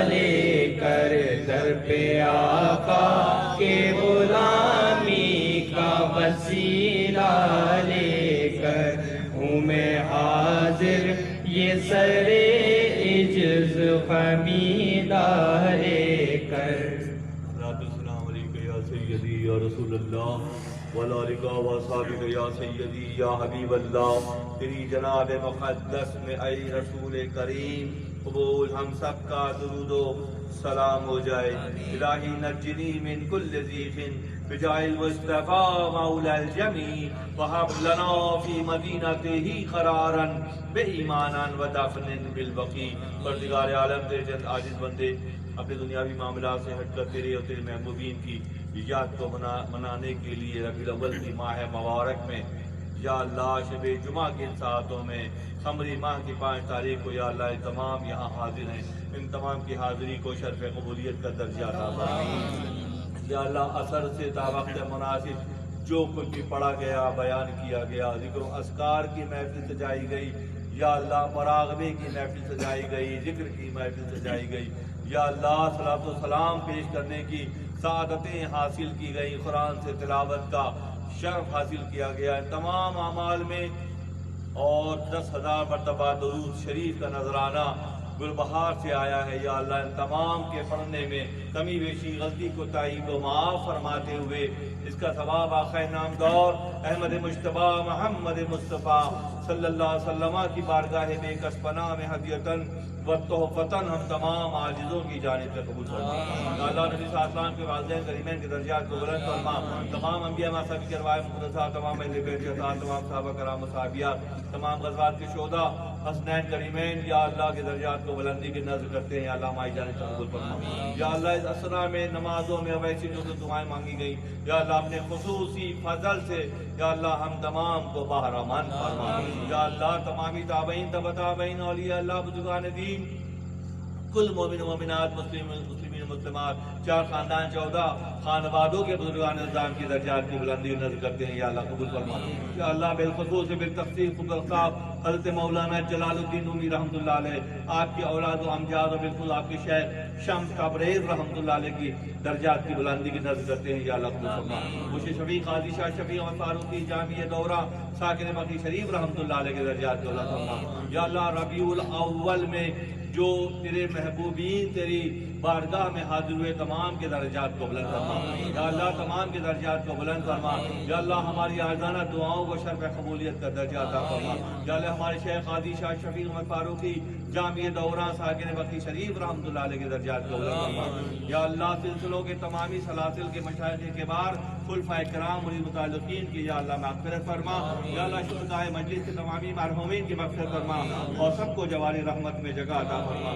لے کر، در پہ آقا کے غلامی کا وسیلہ لے کر، ہوں میں حاضر یہ سر عجز خمیدہ لے کر۔ السلام علیکم یا سیدی یا رسول اللہ وعلی آلک و اصحابک یا سیدی یا حبیب اللہ، تیری جناب مقدس میں اے رسول کریم قبول ہم سب کا درود و سلام ہو جائے۔ الہی نجنی من کل ضیق بجاہ المصطفیٰ مولا الجمیع، وہب لنا فی مدینتہ قرارا بایمانا ودفن بالبقیع۔ پروردگار عالم تیرے چند عاجز بندے اپنے دنیاوی معاملات سے ہٹ کر تیرے اور تیرے محبوبین کی یاد کو منانے کے لیے ربیع الاول کی ماہ مبارک میں یا اللہ شب جمعہ کے ان ساعتوں میں قمری ماہ کی 5 تاریخ کو یا اللہ تمام یہاں حاضر ہیں، ان تمام کی حاضری کو شرف قبولیت کا درجہ عطا فرما۔ یا اللہ اثر سے تا وقت مناسب جو کچھ بھی پڑھا گیا، بیان کیا گیا، ذکر و اذکار کی محفل سجائی گئی، یا اللہ مراقبے کی محفل سجائی گئی، ذکر کی محفل سجائی گئی، یا اللہ صلاۃ و سلام پیش کرنے کی سعادتیں حاصل کی گئی، قرآن سے تلاوت کا شرف حاصل کیا گیا، تمام اعمال میں اور 10,000 مرتبہ درود شریف کا نذرانہ گلبہار سے آیا ہے۔ یا اللہ ان تمام کے پڑھنے میں کمی بیشی غلطی کوتاہی کو معاف فرماتے ہوئے اس کا ثواب آقا نامدار احمد مجتبیٰ محمد مصطفیٰ صلی اللہ علیہ وسلم کی بارگاہ بے کس پناہ میں ہدیتاً و تحفتاً ہم تمام عاجزوں کی جانب سے قبول فرما۔ یا اللہ نبی صلی اللہ علیہ وسلم کے والدین کریمین کے درجات کو بلند فرما، تمام انبیاء مصطفی کے روایت مقدسہ، تمام اہل بیت کے ساتھ تمام صحابہ کرام و صحابیات، تمام غزوات کے شہداء حسنین کریمین یا اللہ کے درجات کو بلندی کی نظر کرتے ہیں۔ یا اللہ ہماری جانب سے قبول فرما۔ یا اللہ اس اسرا میں نمازوں میں ویسی جو دعائیں مانگی گئی، یا اللہ اپنے خصوصی فضل سے یا اللہ ہم تمام کو بہرمان فرما۔ یا اللہ تمامی تابعین تبع تابعین اولیاء اللہ بزرگان دین، کل مومن و مومنات، مسلمین و مسلمات، 4 خاندان 14 خانوادوں کے بزرگان نظام کی درجات کی بلندی نظر کرتے ہیں۔ یا اللہ قبول فرما۔ یا اللہ بالخصوص بالتخصیص خود صاحب حضرت مولانا جلال الدین رومی رحمۃ اللہ علیہ، آپ کی اولاد و امجاد و بالخصوص آپ کے شیخ شمس تبریز رحمۃ اللہ علیہ کی درجات کی بلندی کی نظر کرتے ہیں۔ یا اللہ قبول فرما۔ مجھے شفیق قاضی شاہ شفیع اور فاروقی جامعہ دورہ ساکن مکی شریف رحمۃ اللہ علیہ کے درجات کو اللہ فرما۔ یا اللہ ربیع الاول میں جو تیرے محبوبین تیری بارگاہ میں حاضر ہوئے تمام کے درجات کو بلند فرما۔ یا اللہ تمام کے درجات کو بلند فرما۔ یا اللہ ہماری آزانہ دعاؤں کو شرف قبولیت کا درجہ عطا فرما۔ یا اللہ ہمارے شیخ قاضی شاہ شفیع احمد فاروقی جامعہ دورہ ساکن بخی شریف رحمۃ اللہ علیہ کے درجات کو بلند فرما۔ یا اللہ سلسلوں کے تمامی سلاسل کے مشائخ کے بار خلفاء کرام اور متعلقین کی یا اللہ مغفرت فرما۔ یا اللہ شہدائے مجلس کے تمامی مرحومین کی مغفرت فرما اور سب کو جواری رحمت میں جگہ عطا فرما۔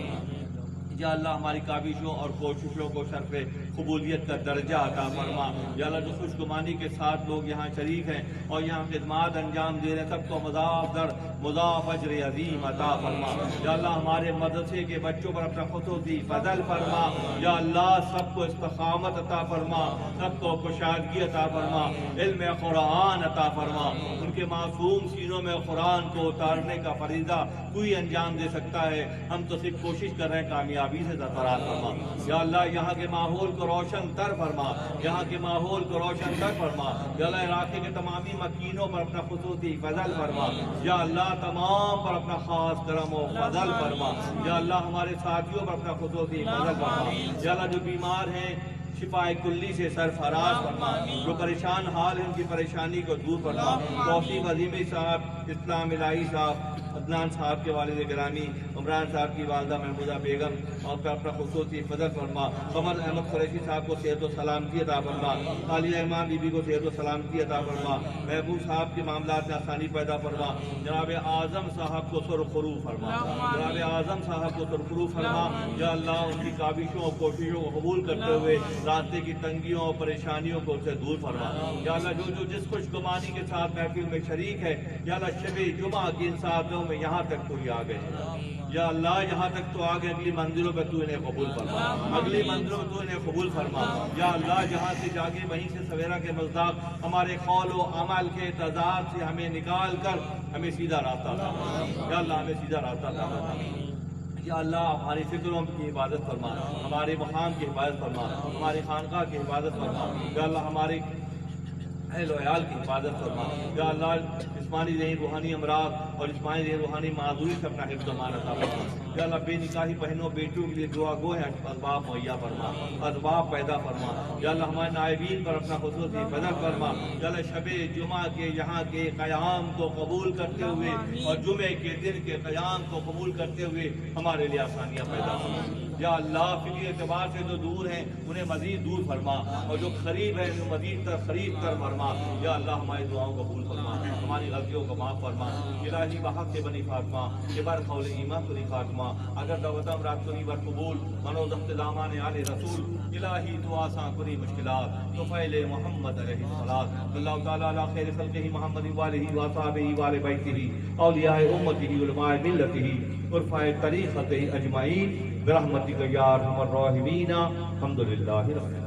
یا اللہ ہماری کاوشوں اور کوششوں کو شرف قبولیت کا درجہ عطا فرما۔ یا اللہ جو خوش گمانی کے ساتھ لوگ یہاں شریک ہیں اور یہاں خدمات انجام دے رہے ہیں، سب کو مضاعف در مضاعف اجر عظیم عطا فرما۔ یا اللہ ہمارے مدرسے کے بچوں پر اپنا خصوصی فضل فرما۔ یا اللہ سب کو استقامت عطا فرما، سب کو کشادگی عطا فرما، علم قرآن عطا فرما۔ ان کے معصوم سینوں میں قرآن کو اتارنے کا فریضہ کوئی انجام دے سکتا ہے، ہم تو صرف کوشش کر رہے ہیں، کامیابی سے سرفراز فرما۔ یا اللہ یہاں کے ماحول کو روشن تر فرما، یہاں کے ماحول کو روشن تر فرما۔ یا اللہ علاقے کے تمامی مکینوں پر اپنا خصوصی فضل فرما۔ یا اللہ تمام پر اپنا خاص کرم و فضل فرما۔ یا اللہ ہمارے ساتھیوں پر اپنا خصوصی فضل فرما۔ یا اللہ جو بیمار ہیں شفائے کلی سے سرفراز فرما، جو پریشان حال ہیں ان کی پریشانی کو دور فرما۔ توفیق عظیمی صاحب، اسلام الہی صاحب، عدنان صاحب کے والد گرامی، عمران صاحب کی والدہ محمودہ بیگم اور پر اپنا خصوصی فضل فرما۔ قمر احمد قریشی صاحب کو صحت و سلامتی عطا فرما۔ عالیہ امام بی بی کو صحت و سلامتی عطا فرما۔ محبوب صاحب کے معاملات میں آسانی پیدا فرما۔ جناب اعظم صاحب کو سرخرو فرما، جناب اعظم صاحب کو سرخرو فرما۔ یا اللہ ان کی کاوشوں اور کوششوں کو قبول کرتے ہوئے راستے کی تنگیوں اور پریشانیوں کو ان سے دور فرما۔ یا اللہ جو جس خوش گمانی کے ساتھ محفل میں شریک ہے، یا اللہ شب جمعہ کی ان ساعتوں میں یہاں تک کوئی آ گئے، یا اللہ یہاں تک تو آگے اگلی منزلوں پہ تو انہیں قبول فرما، اگلی منزلوں میں تو انہیں قبول فرما۔ یا اللہ جہاں سے جاگے وہیں سے سویرا کے مصداق ہمارے قول و عمل کے تضاد سے ہمیں نکال کر ہمیں سیدھا راستہ عطا فرما۔ یا اللہ ہمیں سیدھا راستہ عطا فرما۔ یا اللہ ہماری فکروں کی حفاظت فرما، ہمارے مقام کی حفاظت فرما، ہماری خانقاہ کی حفاظت فرما۔ یا اللہ ہمارے اہل و عیال کی حفاظت فرما۔ یا اللہ جسمانی ذہنی روحانی امراض اور جسمانی ذہنی روحانی معذوری سے اپنا حفظ و امان عطا فرما۔ یا اللہ بے نکاحی بہنوں بیٹوں کے لیے دعا گو ہے اسباب مہیا فرما، اسباب پیدا فرما۔ یا اللہ ہمارے نائبین پر اپنا خصوصی فضل فرما۔ یا اللہ شب جمعہ کے یہاں کے قیام کو قبول کرتے ہوئے اور جمعے کے دن کے قیام کو قبول کرتے ہوئے ہمارے لیے آسانیاں پیدا فرما۔ یا اللہ فکری اعتبار سے جو دور ہیں انہیں مزید دور فرما، اور جو قریب ہیں انہیں مزید تر قریب تر فرما۔ یا اللہ ہماری دعاؤں کو قبول فرما، ہماری غلطیوں کو معاف فرما۔ الہی بحق کے بنی فاطمہ یہ بار قول ایمان کو خاتمہ اگر دوتم رات کو بر قبول منو دخت دامان آل رسول الہی تو آسان کنی مشکلات تو فیل محمد علیہ الصلاۃ اللہ تعالیٰ علی خیر خلقہ محمد والہ واصحابہ وآل بیتہ اولیاء امتہ علماء ملتہ عرفاء طریقتہ اجمعین برحمتک یا ارحم الراحمین الحمدللہ رب العالمین۔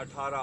18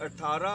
18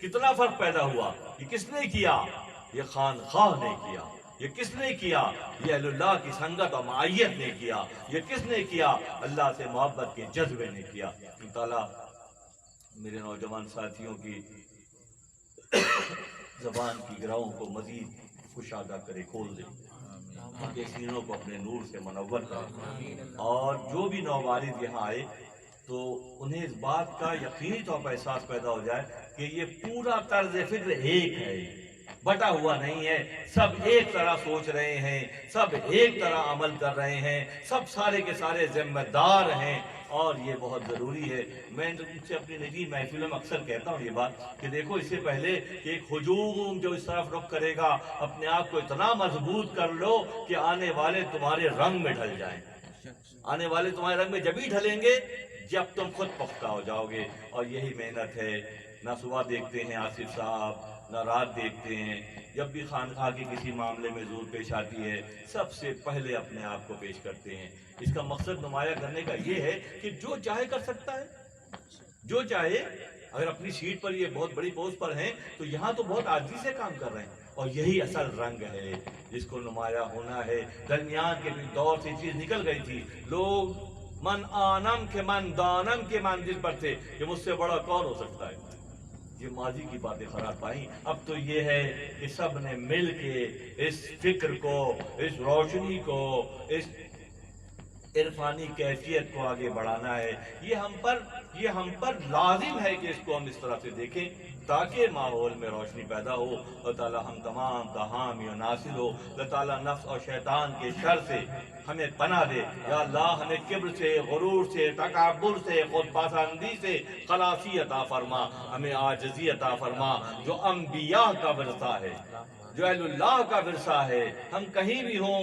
کتنا فرق پیدا ہوا. یہ کس نے کیا؟ یہ خانخواہ نے کیا. یہ کس نے کیا؟ یہ اہل اللہ کی سنگت اور معیت نے کیا. یہ کس نے کیا؟ اللہ سے محبت کے جذبے نے کیا. اللہ تعالیٰ میرے نوجوان ساتھیوں کی زبان کی گرہوں کو مزید کشادہ کرے، کھول دے، ان کے سینوں کو اپنے نور سے منور کرے. اور جو بھی نوبارد یہاں آئے تو انہیں اس بات کا یقینی طور پر احساس پیدا ہو جائے کہ یہ پورا طرز فکر ایک ہے، بٹا ہوا نہیں ہے. سب ایک طرح سوچ رہے ہیں، سب ایک طرح عمل کر رہے ہیں، سب سارے کے سارے ذمہ دار ہیں. اور یہ بہت ضروری ہے. میں ان سے اپنی نجی محفلوں میں اکثر کہتا ہوں یہ بات کہ دیکھو، اس سے پہلے کہ ایک ہجوم جو اس طرف رخ کرے گا، اپنے آپ کو اتنا مضبوط کر لو کہ آنے والے تمہارے رنگ میں ڈھل جائیں. آنے والے تمہارے رنگ میں جب ہی ڈھلیں گے جب تم خود پختہ ہو جاؤ گے. اور یہی محنت ہے. نہ صبح دیکھتے ہیں آصف صاحب، نہ رات دیکھتے ہیں. جب بھی خانقاہ کے کسی معاملے میں ضرورت پیش آتی ہے، سب سے پہلے اپنے آپ کو پیش کرتے ہیں. اس کا مقصد نمایاں کرنے کا یہ ہے کہ جو چاہے کر سکتا ہے، جو چاہے. اگر اپنی سیٹ پر یہ بہت بڑی پوسٹ پر ہیں تو یہاں تو بہت عاجزی سے کام کر رہے ہیں. اور یہی اصل رنگ ہے جس کو نمایاں ہونا ہے. درمیان کے دور سے چیز نکل گئی تھی. لوگ من آنم کے من دانم کے منزل پر تھے کہ مجھ سے بڑا کون ہو سکتا ہے. یہ ماضی کی باتیں خراب پائیں. اب تو یہ ہے کہ سب نے مل کے اس فکر کو، اس روشنی کو، اس عرفانی کیفیت کو آگے بڑھانا ہے. یہ ہم پر لازم ہے کہ اس کو ہم اس طرح سے دیکھیں تاکہ ماحول میں روشنی پیدا ہو. اللہ تعالیٰ ہم تمام کا حامی و ناصر ہو. اللہ تعالیٰ نفس اور شیطان کے شر سے ہمیں پناہ دے. یا اللہ ہمیں کبر سے، غرور سے، تکبر سے، خود پسندی سے خلاصی عطا فرما. ہمیں عاجزی عطا فرما جو انبیاء کا ورثہ ہے، جو اہل اللہ کا ورثہ ہے. ہم کہیں بھی ہوں،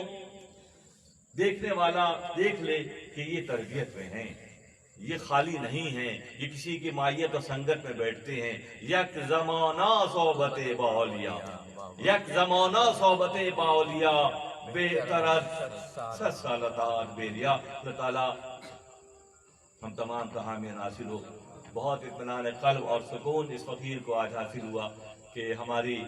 دیکھنے والا دیکھ لے کہ یہ تربیت میں ہیں، یہ خالی نہیں ہیں، یہ کسی کی مائیت و سنگت میں بیٹھتے ہیں. یک زمانہ صحبت باولیاء، یک زمانہ صحبت باولیاء، بہترت ست سالتات بیریا. اللہ تعالیٰ ہم تمام کا حامی ناصر ہو. بہت اطمینان قلب اور سکون اس فقیر کو آج حاصل ہوا کہ ہماری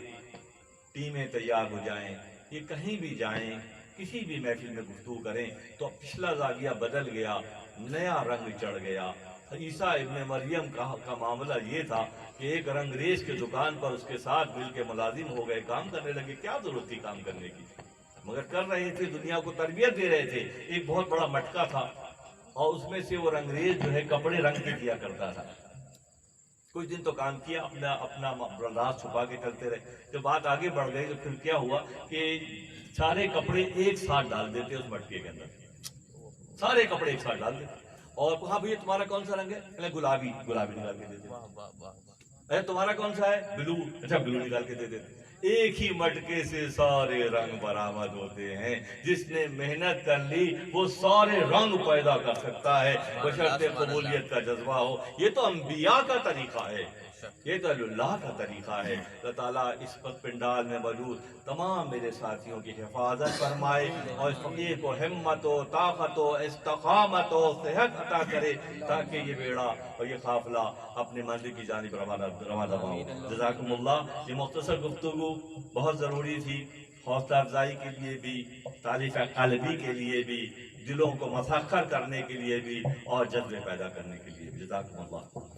ٹیمیں تیار ہو جائیں. یہ کہیں بھی جائیں، کسی بھی محفل میں گفتگو کریں تو پچھلا زاویہ بدل گیا، نیا رنگ چڑھ گیا. عیسیٰ ابن مریم کا معاملہ یہ تھا کہ ایک رنگریز کے دکان پر اس کے ساتھ مل کے ملازم ہو گئے، کام کرنے لگے. کیا ضرورت تھی کام کرنے کی؟ مگر کر رہے تھے، دنیا کو تربیت دے رہے تھے. ایک بہت بڑا مٹکا تھا اور اس میں سے وہ رنگریز جو ہے کپڑے رنگ کے کیا کرتا تھا. کچھ دن تو کام کیا، اپنا راز چھپا کے چلتے رہے. جب بات آگے بڑھ گئی تو پھر کیا ہوا کہ سارے کپڑے ایک ساتھ ڈال دیتے اس مٹکے کے اندر. سارے کپڑے ایک ساتھ ڈال دیتے اور ہاں بھیا تمہارا کون سا رنگ ہے؟ گلابی. گلابی نکال کے دیتے. ارے تمہارا کون سا ہے؟ بلو. اچھا بلو نکال کے دے دیتے. ایک ہی مٹکے سے سارے رنگ برآمد ہوتے ہیں. جس نے محنت کر لی وہ سارے رنگ پیدا کر سکتا ہے بشرطِ قبولیت کا جذبہ ہو. یہ تو انبیاء کا طریقہ ہے، یہ تو اللہ کا طریقہ ہے. اللہ تعالیٰ اس وقت پنڈال میں موجود تمام میرے ساتھیوں کی حفاظت فرمائے اور اس فقیر کو ہمت و طاقت و استقامت و صحت عطا کرے تاکہ یہ بیڑا اور یہ قافلہ اپنے منزل کی جانب روانہ ہو. جزاکم اللہ. یہ مختصر گفتگو بہت ضروری تھی، حوصلہ افزائی کے لیے بھی، تعریف قلبی کے لیے بھی، دلوں کو مسخر کرنے کے لیے بھی اور جذبے پیدا کرنے کے لیے بھی. جزاکم اللہ.